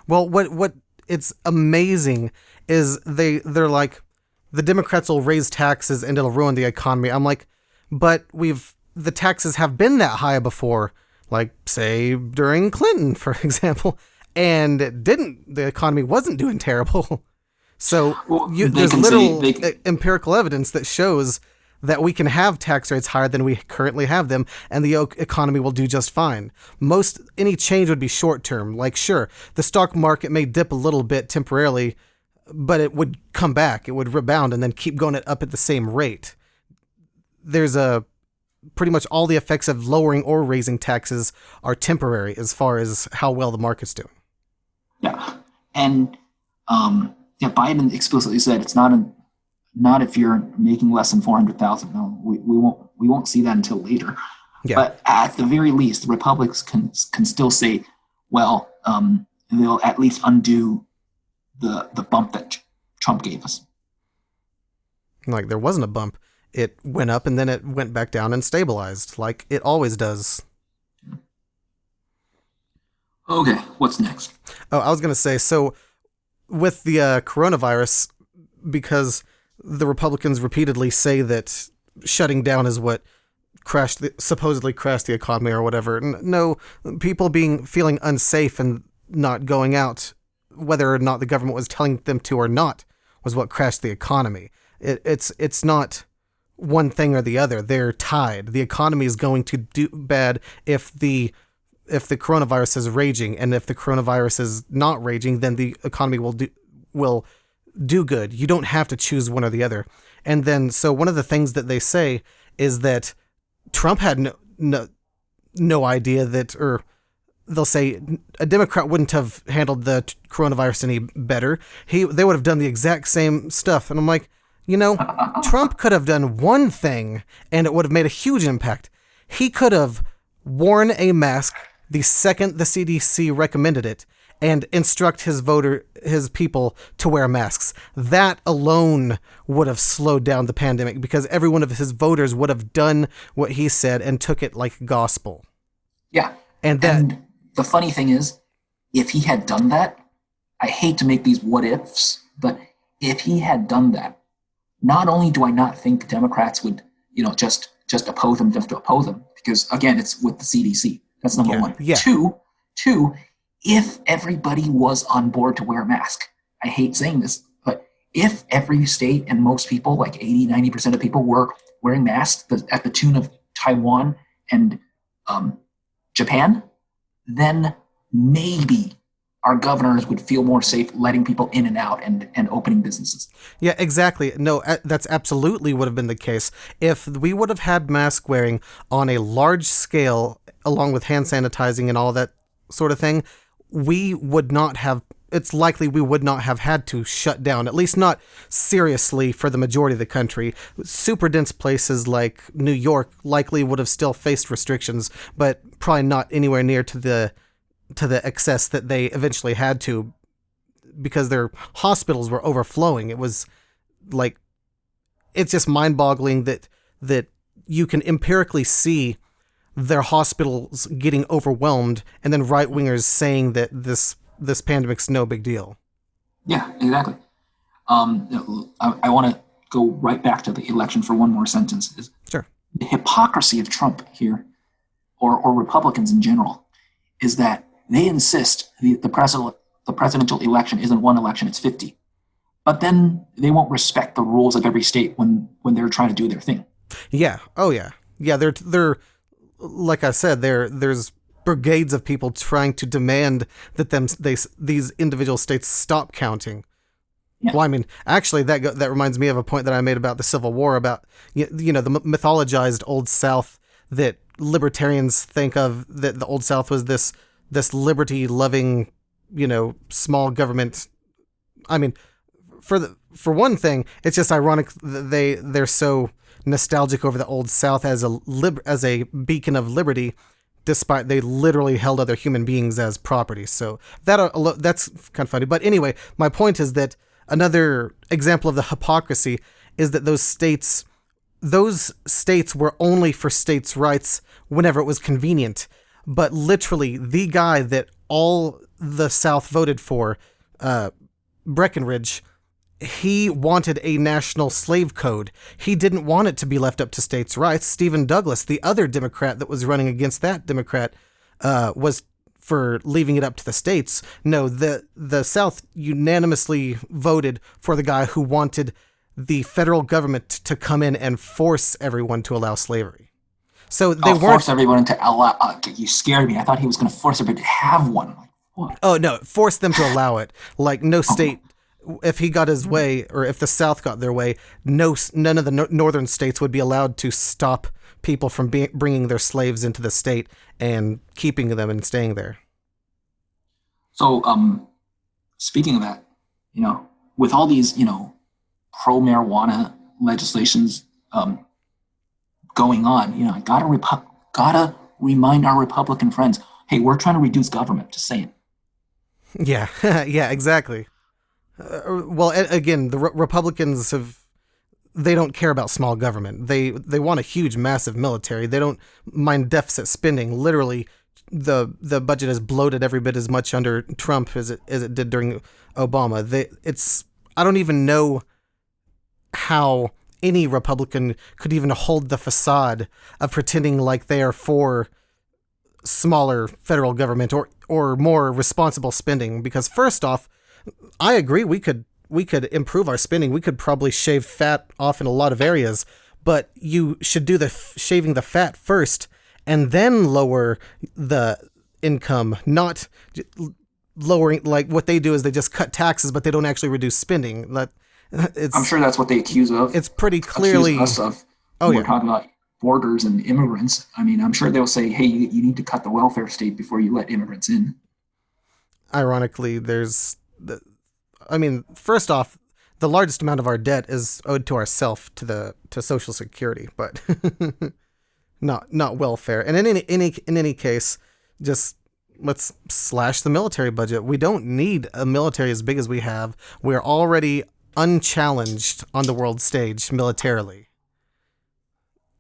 Well, what it's amazing is they're like, the Democrats will raise taxes and it'll ruin the economy. I'm like, but the taxes have been that high before, like say during Clinton, for example, and the economy wasn't doing terrible. So there's empirical evidence that shows that we can have tax rates higher than we currently have them, and the economy will do just fine. Any change would be short term. Like, sure, the stock market may dip a little bit temporarily, but it would come back. It would rebound and then keep going up at the same rate. There's pretty much all the effects of lowering or raising taxes are temporary as far as how well the market's doing. Yeah, and Biden explicitly said it's not if you're making less than 400,000. No, we won't see that until later. Yeah. But at the very least, the Republicans can still say, well, they'll at least undo the bump that Trump gave us. Like, there wasn't a bump. It went up and then it went back down and stabilized, like it always does. Okay, what's next? Oh, I was going to say, so with the coronavirus, because the Republicans repeatedly say that shutting down is what supposedly crashed the economy or whatever. No, people feeling unsafe and not going out, whether or not the government was telling them to or not, was what crashed the economy. It's not one thing or the other. They're tied. The economy is going to do bad if the coronavirus is raging, and if the coronavirus is not raging, then the economy will do good. You don't have to choose one or the other. And then, so one of the things that they say is that Trump had no idea that, or they'll say a Democrat wouldn't have handled the coronavirus any better. They would have done the exact same stuff. And I'm like, Trump could have done one thing and it would have made a huge impact. He could have worn a mask the second the CDC recommended it and instruct his people to wear masks. That alone would have slowed down the pandemic because every one of his voters would have done what he said and took it like gospel. Yeah. And the funny thing is, if he had done that, I hate to make these what ifs, but if he had done that, not only do I not think Democrats would, just oppose them just to oppose them, because again, it's with the CDC. That's number one. Yeah. Two, if everybody was on board to wear a mask, I hate saying this, but if every state and most people, like 80, 90% of people were wearing masks at the tune of Taiwan and Japan, then maybe our governors would feel more safe letting people in and out and opening businesses. Yeah, exactly. No, that's absolutely would have been the case. If we would have had mask wearing on a large scale, along with hand sanitizing and all that sort of thing, it's likely we would not have had to shut down, at least not seriously for the majority of the country. Super dense places like New York likely would have still faced restrictions, but probably not anywhere near to the excess that they eventually had to, because their hospitals were overflowing. It was like, it's just mind-boggling that you can empirically see their hospitals getting overwhelmed and then right-wingers saying that this pandemic's no big deal. Yeah, exactly. I want to go right back to the election for one more sentence. Sure. The hypocrisy of Trump here, or Republicans in general, is that they insist the presidential election isn't one election, it's 50. But then they won't respect the rules of every state when they're trying to do their thing. Yeah. Oh yeah. Yeah, they're like I said, there's brigades of people trying to demand that these individual states stop counting. Yeah. Well, I mean, actually, that reminds me of a point that I made about the Civil War, about the mythologized Old South that libertarians think of, that the Old South was this liberty-loving, small government. I mean, for one thing, it's just ironic that they're so nostalgic over the Old South as a beacon of liberty, despite they literally held other human beings as property. So that's kind of funny. But anyway, my point is that another example of the hypocrisy is that those states were only for states' rights whenever it was convenient. But literally, the guy that all the South voted for, Breckinridge, he wanted a national slave code. He didn't want it to be left up to states' rights. Stephen Douglas, the other Democrat that was running against that Democrat, was for leaving it up to the states. No, the South unanimously voted for the guy who wanted the federal government to come in and force everyone to allow slavery. So they weren't force everyone to allow. You scared me. I thought he was going to force everybody to have one. Like, what? Oh no, force them to allow it. Like no state. If he got his way, or if the South got their way, none of the northern states would be allowed to stop people from bringing their slaves into the state and keeping them and staying there. So, speaking of that, with all these, pro-marijuana legislations going on, I gotta remind our Republican friends, hey, we're trying to reduce government. Just saying. Yeah, yeah, exactly. Well, again, the Republicans they don't care about small government. They want a huge, massive military. They don't mind deficit spending. Literally, the budget is bloated every bit as much under Trump as it did during Obama. I don't even know how any Republican could even hold the facade of pretending like they are for smaller federal government or more responsible spending. Because first off, I agree we could improve our spending. We could probably shave fat off in a lot of areas, but you should do the shaving the fat first and then lower the income, not lowering, like what they do is they just cut taxes, but they don't actually reduce spending. I'm sure that's what they accuse pretty clearly us of. Oh When yeah. we're talking about borders and immigrants. I mean, I'm sure they'll say, hey, you need to cut the welfare state before you let immigrants in. Ironically, first off, the largest amount of our debt is owed to ourselves to Social Security, but not welfare. And in any case, just let's slash the military budget. We don't need a military as big as we have. We're already unchallenged on the world stage militarily.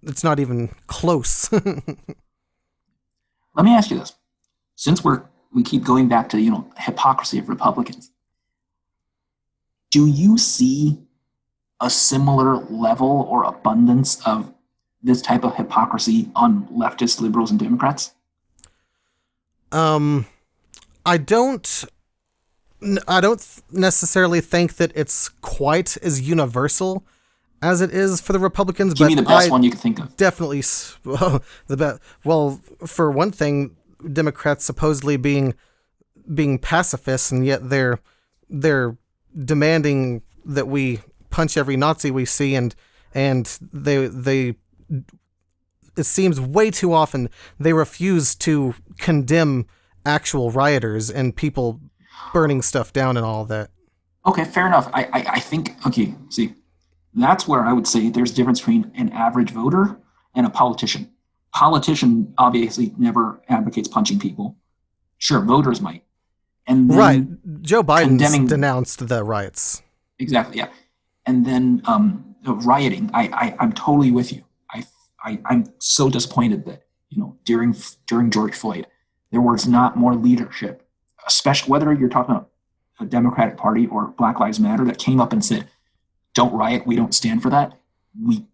It's not even close. Let me ask you this: since we keep going back to hypocrisy of Republicans, do you see a similar level or abundance of this type of hypocrisy on leftist liberals and Democrats? I don't necessarily think that it's quite as universal as it is for the Republicans. Give me the best one you can think of. Definitely the best. Well, for one thing, Democrats supposedly being pacifists, and yet they're demanding that we punch every Nazi we see, and they it seems way too often they refuse to condemn actual rioters and people burning stuff down and all that. Okay, fair enough. I think, okay, see, that's where I would say there's a difference between an average voter and a politician. Politician obviously never advocates punching people. Sure, voters might. And then right. Joe Biden denounced the riots. Exactly, yeah. And then rioting, I'm totally with you. I'm so disappointed that, during George Floyd, there was not more leadership, especially whether you're talking about a Democratic Party or Black Lives Matter, that came up and said, don't riot, we don't stand for that. We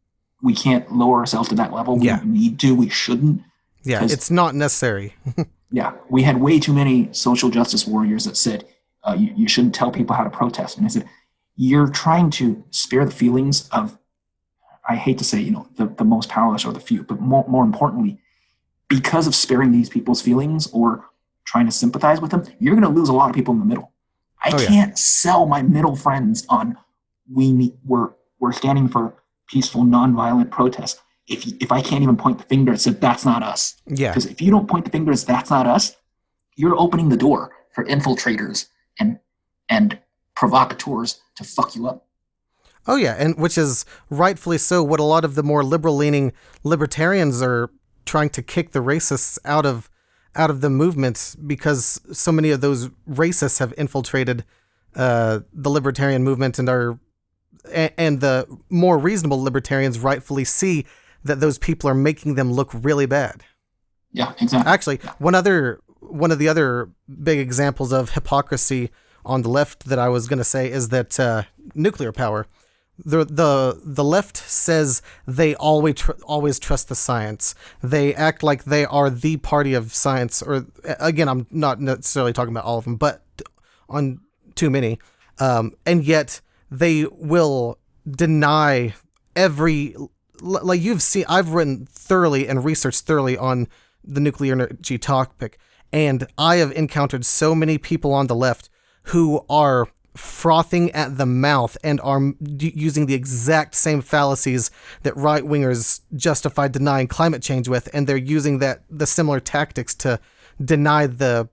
can't lower ourselves to that level. We don't need to, we shouldn't. Yeah, it's not necessary. Yeah, we had way too many social justice warriors that said, you shouldn't tell people how to protest. And I said, you're trying to spare the feelings of, I hate to say, the most powerless or the few, but more importantly, because of sparing these people's feelings or trying to sympathize with them, you're going to lose a lot of people in the middle. I can't sell my middle friends on we're standing for peaceful, nonviolent protest if I can't even point the finger and say that's not us. Yeah. Because if you don't point the finger as that's not us, you're opening the door for infiltrators and provocateurs to fuck you up. Oh yeah, and which is rightfully so what a lot of the more liberal-leaning libertarians are trying to kick the racists out of the movement, because so many of those racists have infiltrated the libertarian movement and the more reasonable libertarians rightfully see that those people are making them look really bad. Yeah, exactly. Actually, one of the other big examples of hypocrisy on the left that I was going to say is that nuclear power. The left says they always trust the science. They act like they are the party of science. Or again, I'm not necessarily talking about all of them, but on too many. And yet they will deny every, like you've seen. I've written thoroughly and researched thoroughly on the nuclear energy topic, and I have encountered so many people on the left who are frothing at the mouth and are using the exact same fallacies that right-wingers justify denying climate change with, and they're using the similar tactics to deny the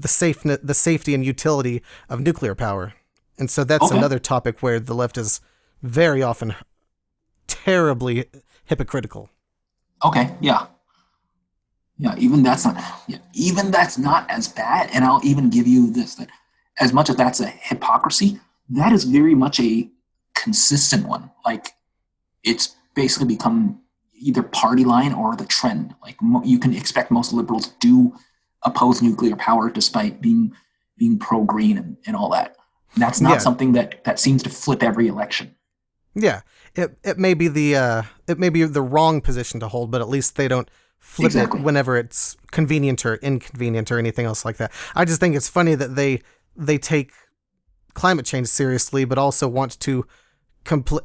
safety and utility of nuclear power. And so that's another topic where the left is very often terribly hypocritical. Okay, yeah. Yeah, even that's not as bad, and I'll even give you this, that as much as that's a hypocrisy, that is very much a consistent one. Like, it's basically become either party line or the trend. Like, you can expect most liberals do oppose nuclear power despite being pro-green and all that. That's not something that seems to flip every election. Yeah, it may be the wrong position to hold, but at least they don't flip it whenever it's convenient or inconvenient or anything else like that. I just think it's funny that they take climate change seriously, but also want to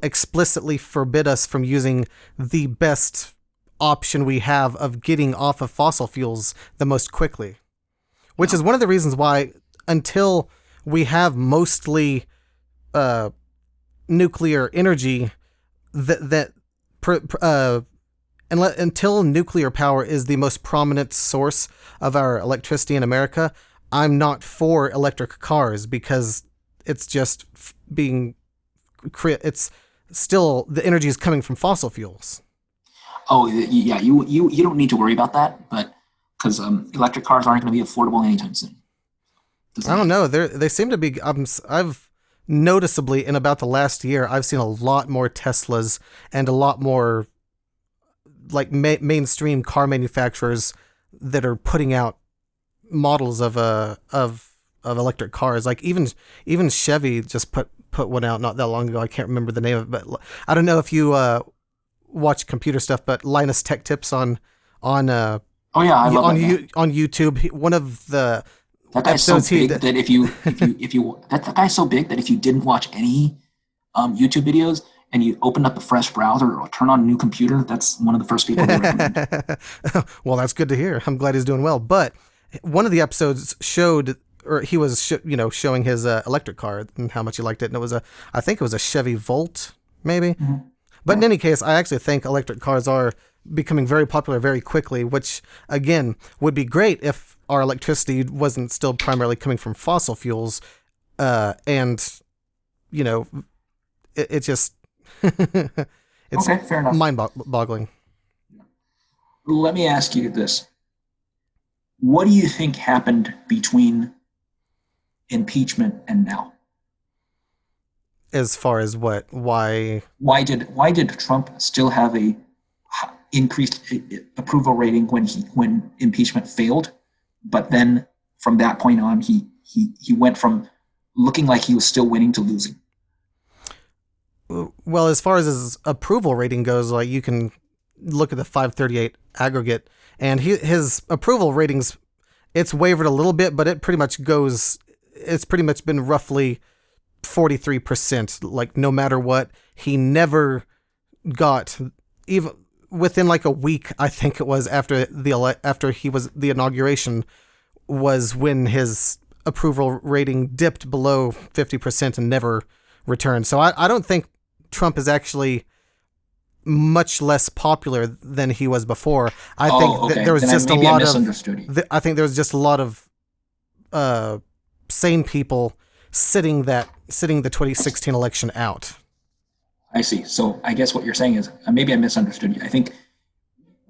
explicitly forbid us from using the best option we have of getting off of fossil fuels the most quickly. Which is one of the reasons why until we have mostly nuclear energy, until nuclear power is the most prominent source of our electricity in America, I'm not for electric cars because it's just it's still the energy is coming from fossil fuels. Oh yeah, you don't need to worry about that, but because electric cars aren't going to be affordable anytime soon. I don't know. They seem to be. I've noticeably in about the last year, I've seen a lot more Teslas and a lot more like mainstream car manufacturers that are putting out models of electric cars. Like even Chevy just put one out not that long ago. I can't remember the name of it, but I don't know if you watch computer stuff, but Linus Tech Tips on oh yeah, I love that on YouTube. One of the that guy's so big that if you that guy's so big that if you didn't watch any YouTube videos and you opened up a fresh browser or turn on a new computer, that's one of the first people they recommend. Well, that's good to hear. I'm glad he's doing well. But one of the episodes showed, or he was showing his electric car and how much he liked it, and it was I think it was a Chevy Volt, maybe. Mm-hmm. But in any case, I actually think electric cars are becoming very popular very quickly, which again would be great if our electricity wasn't still primarily coming from fossil fuels, and it just it's okay, fair enough. Mind-boggling. Let me ask you this: what do you think happened between impeachment and now? As far as what? Why did Trump still have a increased approval rating when impeachment failed, but then from that point on he went from looking like he was still winning to losing? Well, as far as his approval rating goes, like you can look at the 538 aggregate, and his approval ratings, it's wavered a little bit, but it's pretty much been roughly 43%. Like no matter what, he never got, even within like a week, I think it was after the inauguration was when his approval rating dipped below 50% and never returned. So I don't think Trump is actually much less popular than he was before. I think there was just a lot of. I think there was just a lot of sane people sitting the 2016 election out. I see. So I guess what you're saying is maybe I misunderstood you. I think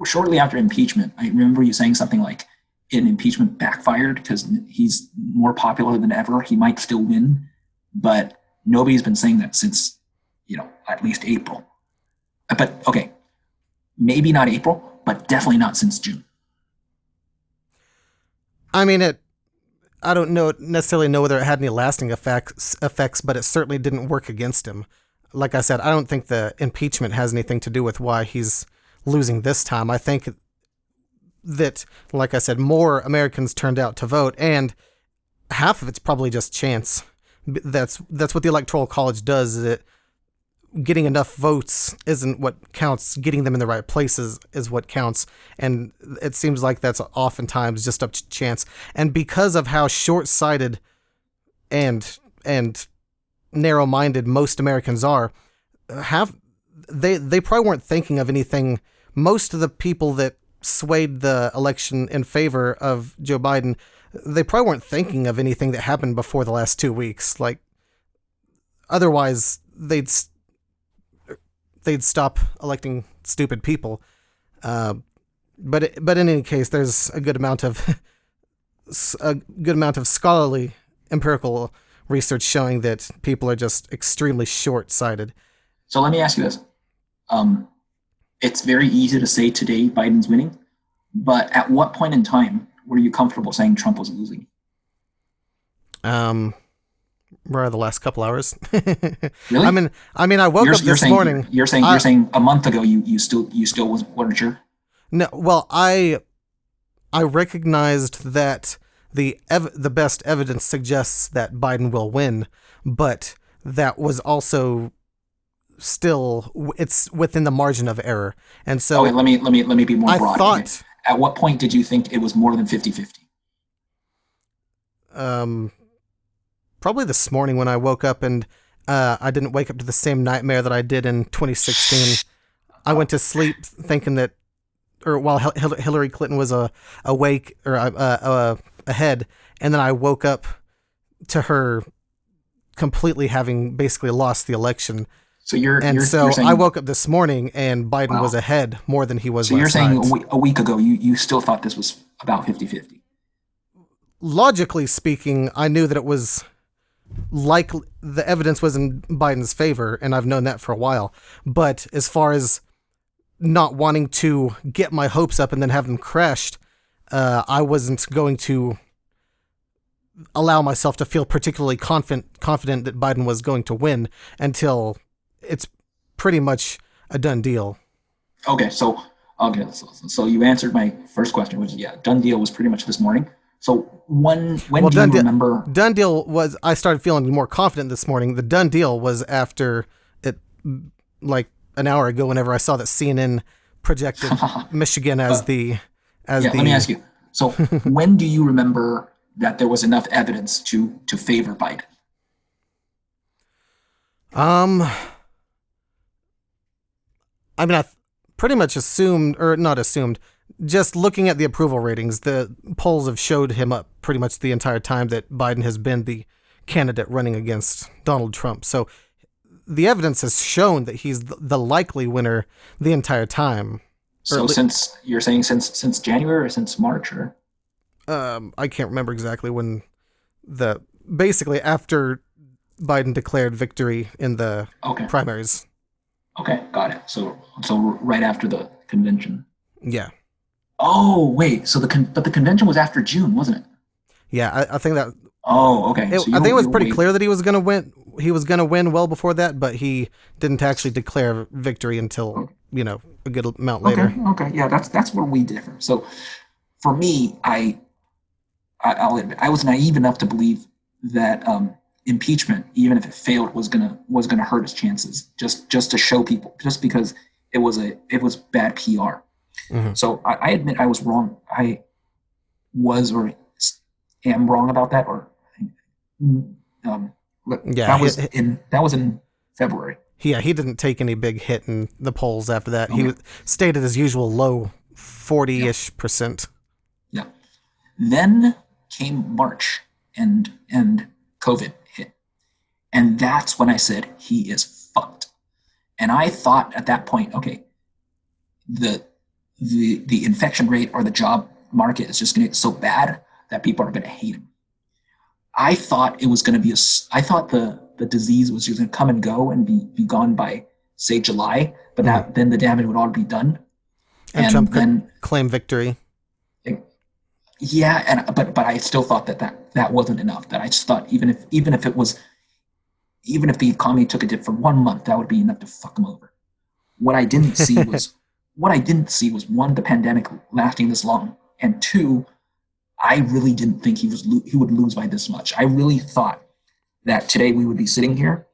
shortly after impeachment, I remember you saying something like, "An impeachment backfired because he's more popular than ever. He might still win," but nobody's been saying that since at least April. But okay, maybe not April, but definitely not since June. I mean, I don't necessarily know whether it had any lasting effects, but it certainly didn't work against him. Like I said, I don't think the impeachment has anything to do with why he's losing this time. I think that, like I said, more Americans turned out to vote, and half of it's probably just chance. That's what the Electoral College does. Is it getting enough votes isn't what counts. Getting them in the right places is what counts. And it seems like that's oftentimes just up to chance. And because of how short-sighted and narrow-minded most Americans are, they probably weren't thinking of anything. Most of the people that swayed the election in favor of Joe Biden, they probably weren't thinking of anything that happened before the last 2 weeks. Like, otherwise, they'd stop electing stupid people. But in any case, there's a good amount of scholarly empirical research showing that people are just extremely short-sighted. So let me ask you this. It's very easy to say today Biden's winning, but at what point in time were you comfortable saying Trump was losing? Where are the last couple hours? Really? I mean, I woke up this morning. You're saying a month ago you still weren't sure? No, well, I recognized that the best evidence suggests that Biden will win, but that was also still, it's within the margin of error. And so let me be more broad. I thought, at what point did you think it was more than 50-50? probably this morning when I woke up, and I didn't wake up to the same nightmare that I did in 2016. I went to sleep thinking that, or while Hillary Clinton was awake or ahead, and then I woke up to her completely having basically lost the election. So you're saying, I woke up this morning and Biden was ahead more than he was so last you're saying night. a week ago you still thought this was about 50-50. Logically speaking, I knew that it was like the evidence was in Biden's favor, and I've known that for a while. But as far as not wanting to get my hopes up and then have them crashed, I wasn't going to allow myself to feel particularly confident that Biden was going to win until it's pretty much a done deal. Okay, so you answered my first question, which is done deal was pretty much this morning. So when do you remember? Done deal was, I started feeling more confident this morning. The done deal was after it, like an hour ago, whenever I saw that CNN projected Michigan as let me ask you. So when do you remember that there was enough evidence to favor Biden? I mean, I pretty much assumed, or not assumed, just looking at the approval ratings, the polls have showed him up pretty much the entire time that Biden has been the candidate running against Donald Trump. So the evidence has shown that he's the likely winner the entire time. So since you're saying since January or since March, or I can't remember exactly when basically after Biden declared victory in the primaries. Okay, got it. So right after the convention. Yeah. Oh wait, so but the convention was after June, wasn't it? Yeah, I think that. Oh, okay. I think it was pretty clear that he was going to win. He was going to win well before that, but he didn't actually declare victory until a good amount later. Okay, yeah, that's where we differ. So for me, I'll admit I was naive enough to believe that impeachment, even if it failed, was gonna hurt his chances, just to show people, just because it was bad PR. Mm-hmm. So I admit I was wrong. I was or am wrong about that. Or that was in February. Yeah, he didn't take any big hit in the polls after that. Okay. He stayed at his usual low 40-ish%. Yeah. Then came March and COVID hit. And that's when I said he is fucked. And I thought at that point, okay, the infection rate or the job market is just going to get so bad that people are going to hate him. I thought it was going to be I thought the disease was just going to come and go and be gone by, say, July, but then the damage would all be done. And Trump could claim victory. Yeah, but I still thought that wasn't enough. That I just thought even if the economy took a dip for 1 month, that would be enough to fuck him over. What I didn't see was one, the pandemic lasting this long, and two, I really didn't think he would lose by this much. I really thought that today we would be sitting here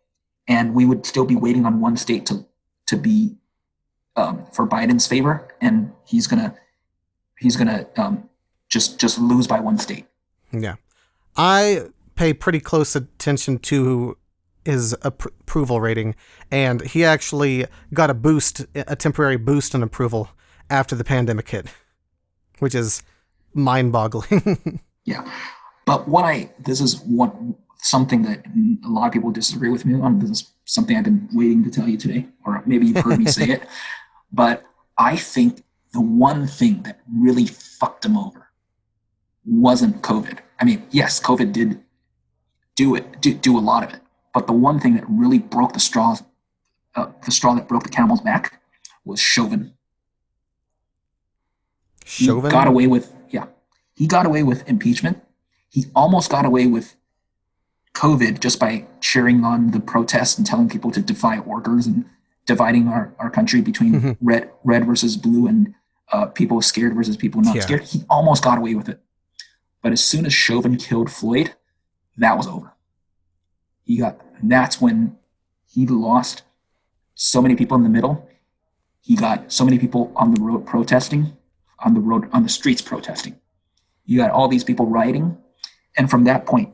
and we would still be waiting on one state to be for Biden's favor, and he's gonna just lose by one state. Yeah, I pay pretty close attention to his approval rating, and he actually got a temporary boost in approval after the pandemic hit, which is mind-boggling. Yeah, but this is something that a lot of people disagree with me on. This is something I've been waiting to tell you today, or maybe you've heard me say it. But I think the one thing that really fucked him over wasn't COVID. I mean, yes, COVID did do a lot of it, but the one thing that really broke the straw that broke the camel's back was Chauvin. Chauvin? He got away with impeachment. He almost got away with COVID just by cheering on the protests and telling people to defy orders and dividing our country between red versus blue and people scared versus people not scared. He almost got away with it. But as soon as Chauvin killed Floyd, that was over. That's when he lost so many people in the middle. He got so many people on the road protesting, on the streets protesting. You got all these people rioting. And from that point,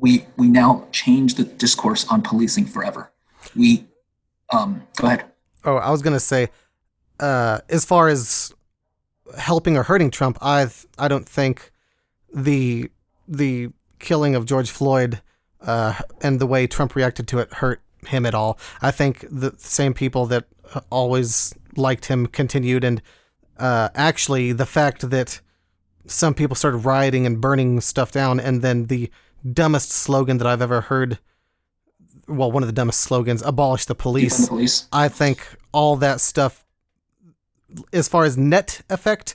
we now change the discourse on policing forever. We go ahead. Oh, I was gonna say, as far as helping or hurting Trump, I don't think the killing of George Floyd and the way Trump reacted to it hurt him at all. I think the same people that always liked him continued, and actually the fact that some people started rioting and burning stuff down, and then the dumbest slogan that I've ever heard, well, one of the dumbest slogans, abolish the Defund the police. police. I think all that stuff, as far as net effect,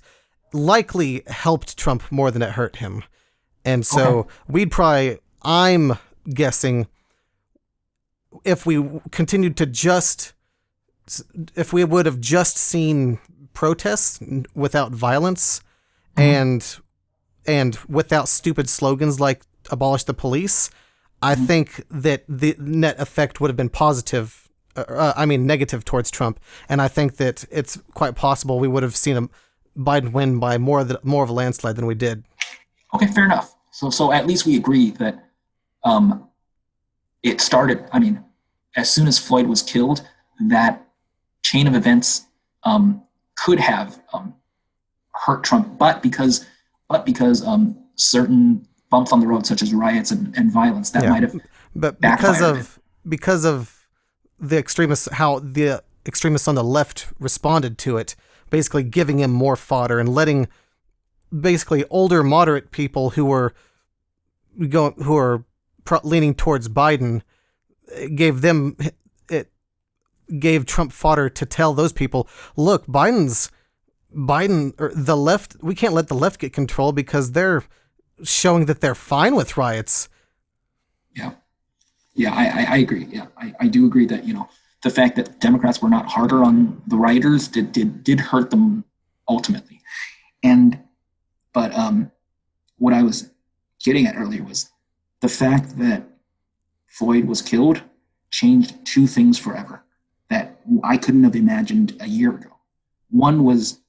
likely helped Trump more than it hurt him. And so Okay. we'd probably, I'm guessing, if we continued to just, if we would have just seen protests without violence and without stupid slogans like abolish the police, I think that the net effect would have been positive. I mean, negative towards Trump, and I think that it's quite possible we would have seen Biden win by more of a landslide than we did. Okay, fair enough. So at least we agree that um, it started. I mean, as soon as Floyd was killed, that chain of events could have hurt Trump, but because certain bumps on the road, such as riots and violence, that Yeah, might have but backfired. because of the extremists, how the extremists on the left responded to it, basically giving him more fodder and letting basically older moderate people who were leaning towards Biden, gave them it gave Trump fodder to tell those people, look, Biden or the left, we can't let the left get control because they're showing that they're fine with riots. Yeah, yeah, I agree. Yeah, I do agree that the fact that Democrats were not harder on the rioters did hurt them ultimately. And but what I was getting at earlier was the fact that Floyd was killed changed two things forever that I couldn't have imagined a year ago. One was,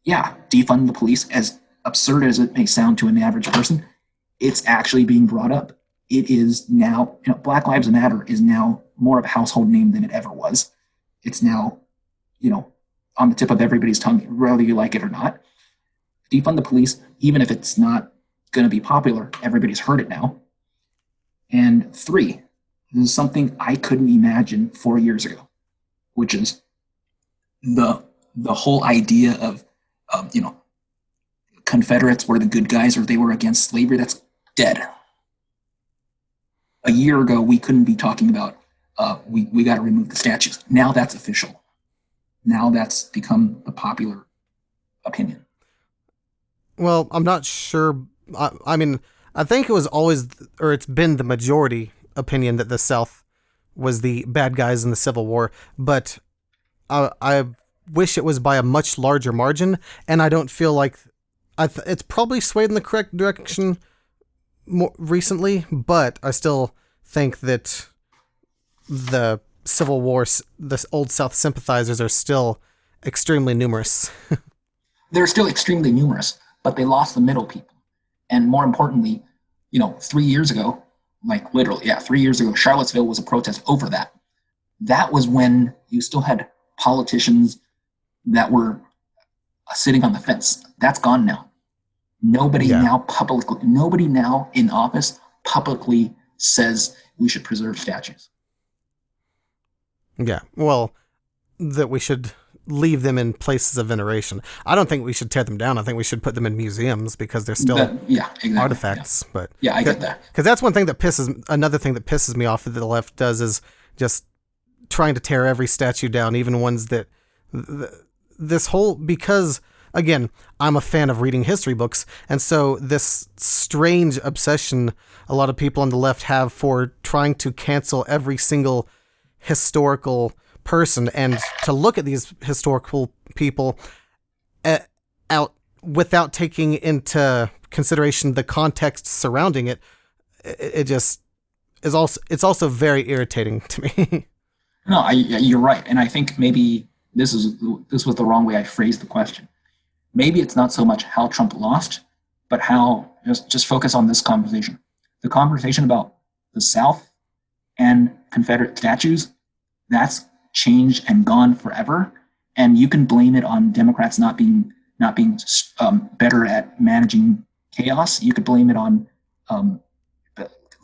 yeah, defund the police, as absurd as it may sound to an average person. It's actually being brought up. It is now, Black Lives Matter is now more of a household name than it ever was. It's now, on the tip of everybody's tongue, whether you like it or not. Defund the police, even if it's not going to be popular, everybody's heard it now. And three, this is something I couldn't imagine 4 years ago, which is the whole idea of, Confederates were the good guys or they were against slavery. That's dead. A year ago, we couldn't be talking about we got to remove the statues. Now that's official. Now that's become the popular opinion. Well, I'm not sure. I mean, I think it was always, or it's been the majority opinion that the South was the bad guys in the Civil War, but I wish it was by a much larger margin, and I don't feel like it's probably swayed in the correct direction more recently, but I still think that the Civil War, the Old South sympathizers are still extremely numerous. They're still extremely numerous, but they lost the middle people. And more importantly, 3 years ago, like literally, yeah, 3 years ago, Charlottesville was a protest over that. That was when you still had politicians that were sitting on the fence. That's gone now. Nobody Yeah. nobody now in office publicly says we should preserve statues. Yeah. Well, that we should leave them in places of veneration. I don't think we should tear them down. I think we should put them in museums because they're still Yeah, exactly. artifacts. But Yeah, I get that. because that's another thing that pisses me off that the left does is just trying to tear every statue down, even ones that this whole, because again, I'm a fan of reading history books, and so this strange obsession a lot of people on the left have for trying to cancel every single historical person and to look at these historical people out without taking into consideration the context surrounding it. It just is also, it's also very irritating to me. No, you're right, and I think maybe this was the wrong way I phrased the question. Maybe it's not so much how Trump lost, but how just focus on this conversation. The conversation about the South and Confederate statues, that's changed and gone forever. And you can blame it on Democrats not being better at managing chaos. You could blame it on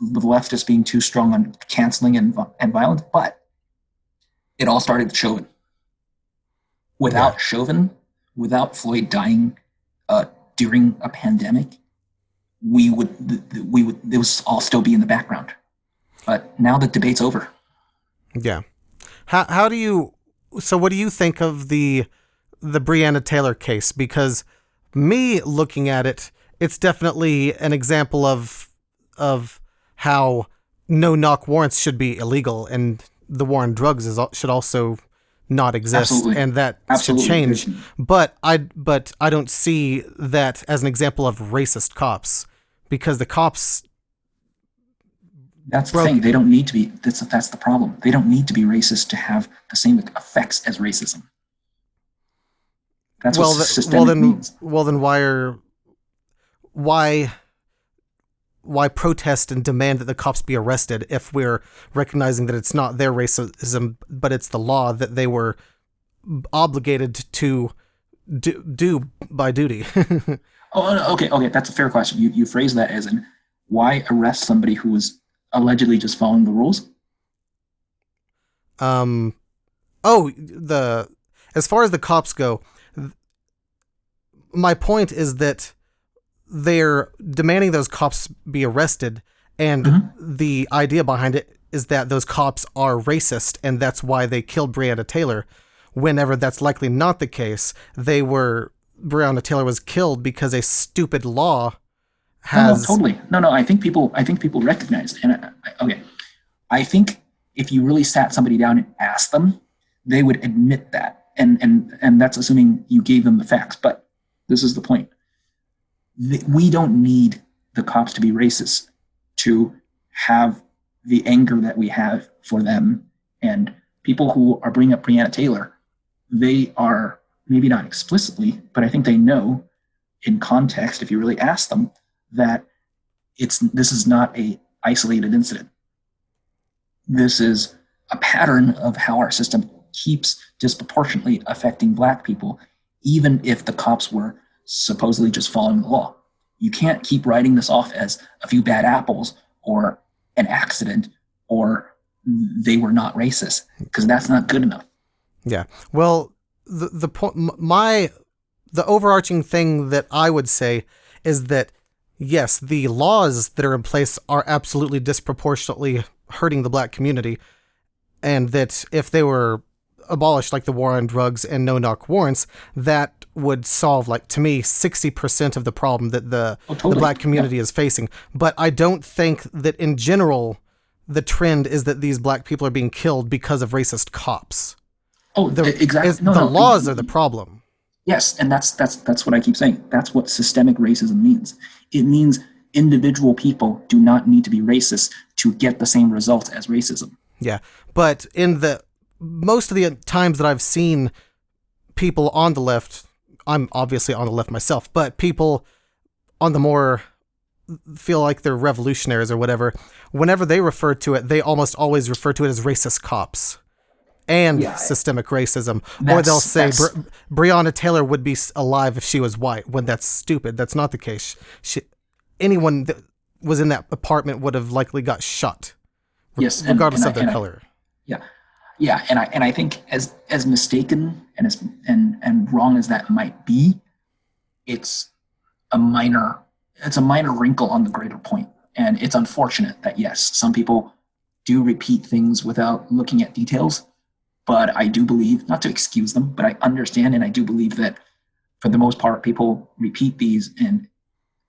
the leftists being too strong on canceling and violence. But it all started with Chauvin. Without Chauvin, without Floyd dying during a pandemic, we would it was all still be in the background. But now the debate's over. Yeah. How do you? So what do you think of the Breonna Taylor case? Because me looking at it, it's definitely an example of how no-knock warrants should be illegal, and the war on drugs should also not exist. Absolutely. And that Absolutely. should change. But I don't see that as an example of racist cops, because the cops. That's the thing. They don't need to be. That's the problem. They don't need to be racist to have the same effects as racism. That's what systemic means. Well, then why protest and demand that the cops be arrested if we're recognizing that it's not their racism, but it's the law that they were obligated to do by duty? Okay. That's a fair question. You phrase that as in, why arrest somebody who was allegedly just following the rules? As far as the cops go, my point is that they're demanding those cops be arrested, and the idea behind it is that those cops are racist, and that's why they killed Breonna Taylor, whenever that's likely not the case. Breonna Taylor was killed because a stupid law has... No, totally. No, I think people recognize, and I think if you really sat somebody down and asked them, they would admit that, and that's assuming you gave them the facts. But this is the point. We don't need the cops to be racist to have the anger that we have for them. And people who are bringing up Breonna Taylor, they are maybe not explicitly, but I think they know in context, if you really ask them, that this is not a isolated incident. This is a pattern of how our system keeps disproportionately affecting Black people, even if the cops were supposedly just following the law. You can't keep writing this off as a few bad apples or an accident or they were not racist, because that's not good enough. Yeah. Well, the overarching thing that I would say is that, yes, the laws that are in place are absolutely disproportionately hurting the Black community, and that if they were abolished, like the war on drugs and no-knock warrants, that would solve, like, to me, 60% of the problem that the Black community is facing. But I don't think that in general the trend is that these Black people are being killed because of racist cops. Exactly. The laws are the problem. Yes, and that's what I keep saying. That's what systemic racism means. It means individual people do not need to be racist to get the same results as racism. Yeah, but in most of the times that I've seen people on the left, I'm obviously on the left myself, but people on the more feel like they're revolutionaries or whatever, whenever they refer to it, they almost always refer to it as racist cops and systemic racism. Or they'll say Breonna Taylor would be alive if she was white, when that's stupid. That's not the case. Anyone that was in that apartment would have likely got shot, regardless of their color. Yeah, and I think as mistaken and wrong as that might be, it's a minor wrinkle on the greater point. And it's unfortunate that, yes, some people do repeat things without looking at details. But I do believe, not to excuse them, but I understand and I do believe that for the most part, people repeat these and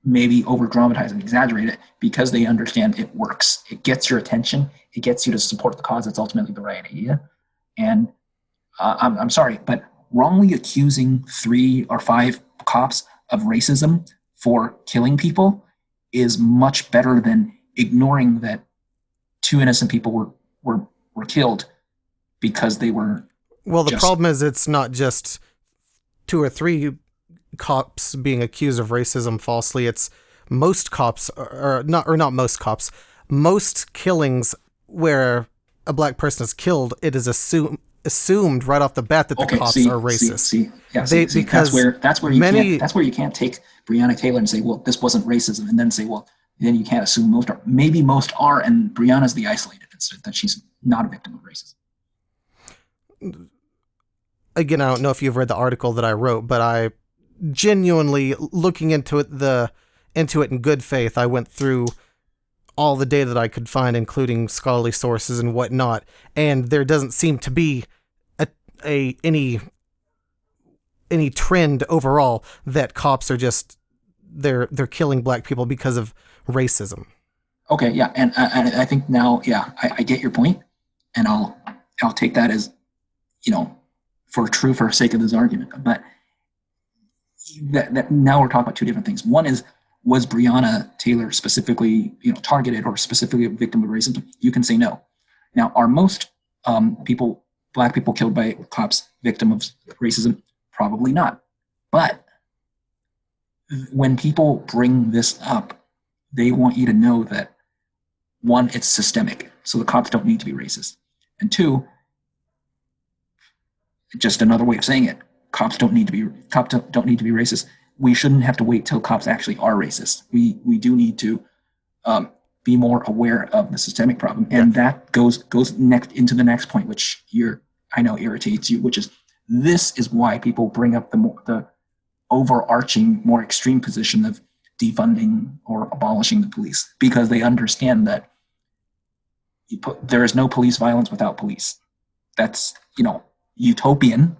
maybe over dramatize and exaggerate it because they understand it works. It gets your attention. It gets you to support the cause. It's ultimately the right idea. And I'm sorry, but wrongly accusing 3 or 5 cops of racism for killing people is much better than ignoring that 2 innocent people were killed because they were... Well, the problem is it's not just 2 or 3 cops being accused of racism falsely. It's most cops or not most cops, most killings where a black person is killed, it is assumed right off the bat that the Okay, cops are racist. Because that's where many you can't take Breonna Taylor and say, well, this wasn't racism, and then say, well, then you can't assume most are. Maybe most are, and Breonna's the isolated incident that she's not a victim of racism. again, I don't know if you've read the article that I wrote, but I genuinely looking into it in good faith. I went through all the data that I could find, including scholarly sources and whatnot, and there doesn't seem to be any trend overall that cops are just they're killing black people because of racism. Okay, yeah, and I think now, yeah, I get your point, and I'll take that as, for true for sake of this argument. But that now we're talking about two different things. One is, was Breonna Taylor specifically, targeted or specifically a victim of racism? You can say no. Now, are most black people killed by cops victim of racism? Probably not. But when people bring this up, they want you to know that, one, it's systemic, so the cops don't need to be racist, and two, just another way of saying it, cops don't need to be racist. We shouldn't have to wait till cops actually are racist. We do need to be more aware of the systemic problem, and that goes next into the next point, which I know irritates you, which is, this is why people bring up the overarching, more extreme position of defunding or abolishing the police, because they understand that there is no police violence without police. That's utopian,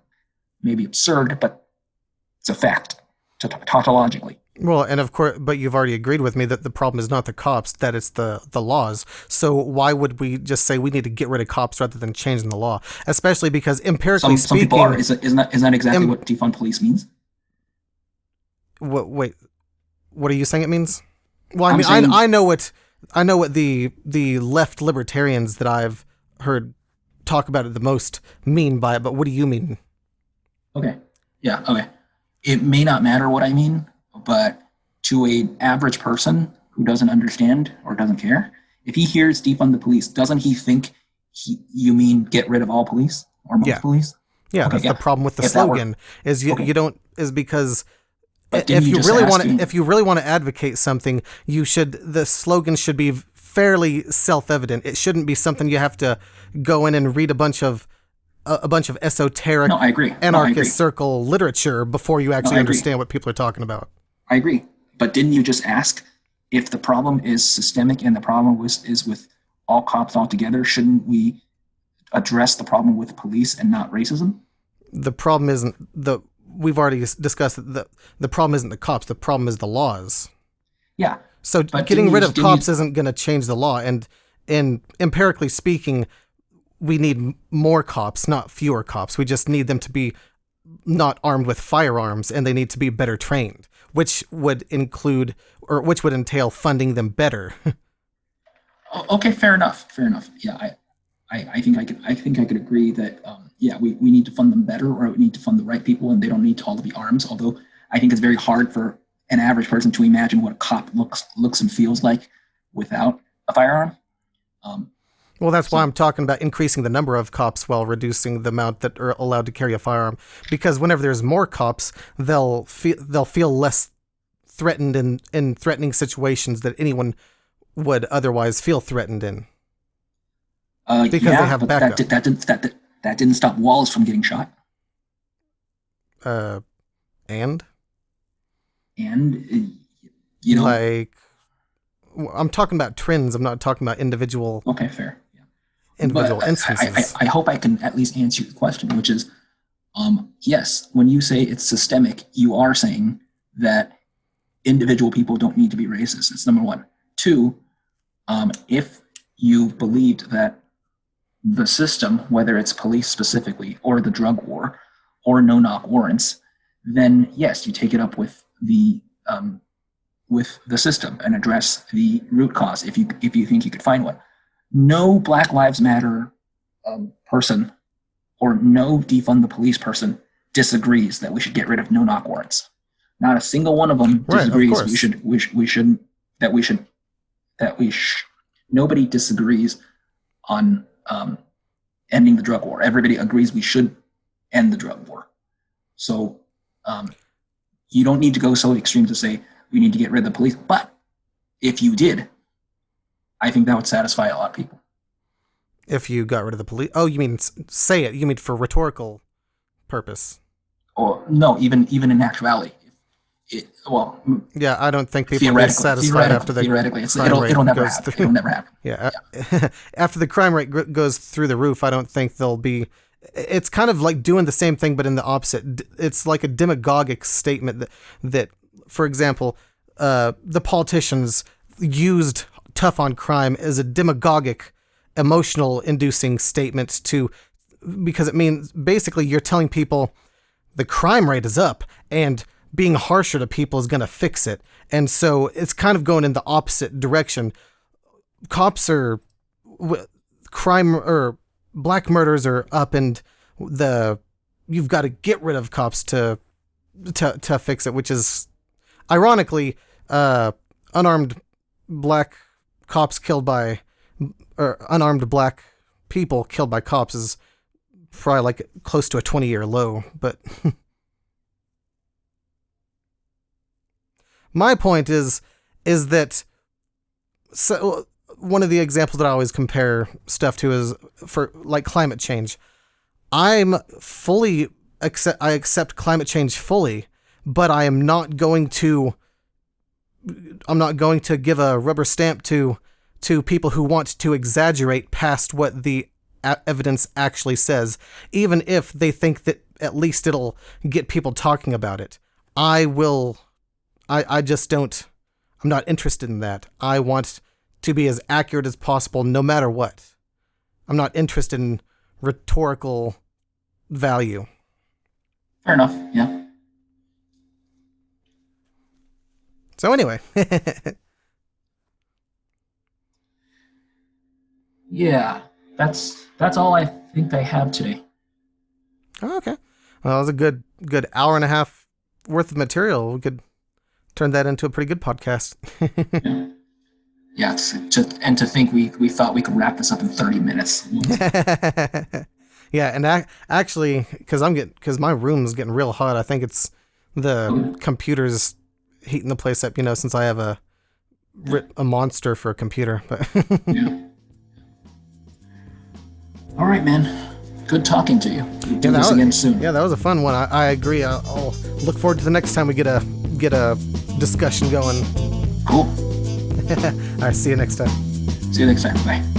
maybe absurd, but it's a fact tautologically. Well, and of course, but you've already agreed with me that the problem is not the cops, that it's the laws. So why would we just say we need to get rid of cops rather than changing the law? Especially because empirically some speaking, people are. Isn't that exactly what defund police means? Wait, what are you saying it means? Well, I know what the left libertarians that I've heard talk about it the most mean by it, but what do you mean? Okay. Yeah, okay. It may not matter what I mean, but to an average person who doesn't understand or doesn't care, if he hears defund the police, doesn't he think you mean get rid of all police or most police? Yeah, okay, that's the problem with the slogan is because if you really want to advocate something, the slogan should be fairly self-evident. It shouldn't be something you have to go in and read a bunch of esoteric anarchist circle literature before you actually understand what people are talking about. I agree. But didn't you just ask if the problem is systemic and the problem is with all cops altogether? Shouldn't we address the problem with police and not racism? The problem isn't we've already discussed that the problem isn't the cops, the problem is the laws. Yeah. So getting rid of cops isn't going to change the law. And empirically speaking, we need more cops, not fewer cops. We just need them to be not armed with firearms, and they need to be better trained, which would entail funding them better. Okay, fair enough. Yeah, I think I could agree that we need to fund them better, or we need to fund the right people, and they don't need to all be arms. Although I think it's very hard for an average person to imagine what a cop looks and feels like without a firearm. Well, that's why I'm talking about increasing the number of cops while reducing the amount that are allowed to carry a firearm. Because whenever there's more cops, they'll feel less threatened in threatening situations that anyone would otherwise feel threatened in. Because they have backup. That didn't stop Wallace from getting shot. And like, I'm talking about trends. I'm not talking about individual. Okay, fair. Yeah. Individual instances. I hope I can at least answer your question, which is, yes, when you say it's systemic, you are saying that individual people don't need to be racist. That's number one. Two, if you believed that the system, whether it's police specifically or the drug war or no-knock warrants, then yes, you take it up with the system and address the root cause if you think you could find one. No Black Lives Matter person or no defund the police person disagrees that we should get rid of no-knock warrants. Not a single one of them Right, of disagrees. course. Nobody disagrees on ending the drug war. Everybody agrees we should end the drug war. So you don't need to go so extreme to say we need to get rid of the police. But if you did, I think that would satisfy a lot of people. If you got rid of the police? Oh, you mean say it? You mean for rhetorical purpose? Or no, even in actuality. Yeah, I don't think people will be satisfied after the theoretically, crime rate it'll never goes happen. through. It'll never happen. Yeah, after the crime rate goes through the roof, I don't think they'll be. It's kind of like doing the same thing, but in the opposite. It's like a demagogic statement that for example, the politicians used tough on crime as a demagogic, emotional inducing statement because it means basically you're telling people the crime rate is up and being harsher to people is going to fix it. And so it's kind of going in the opposite direction. Cops are crime or black murders are up and you've got to get rid of cops to fix it, which is ironically, unarmed black cops killed by, or unarmed black people killed by cops is probably like close to a 20-year low, but my point is that one of the examples that I always compare stuff to is for like climate change. I accept climate change fully, but I'm not going to give a rubber stamp to people who want to exaggerate past what the evidence actually says, even if they think that at least it'll get people talking about it. I just don't, I'm not interested in that. I want to be as accurate as possible no matter what. I'm not interested in rhetorical value. Fair enough, yeah. So anyway. Yeah, that's all I think I have today. Oh, okay. Well, it was a good hour and a half worth of material. We could turn that into a pretty good podcast. Yeah, and to think we thought we could wrap this up in 30 minutes. Yeah, and actually, because my room's getting real hot. I think it's the computer's heating the place up. Since I have a monster for a computer. But yeah. All right, man. Good talking to you. We'll do this again soon. Yeah, that was a fun one. I agree. I'll look forward to the next time we get a discussion going. Cool. All right, see you next time. See you next time. Bye.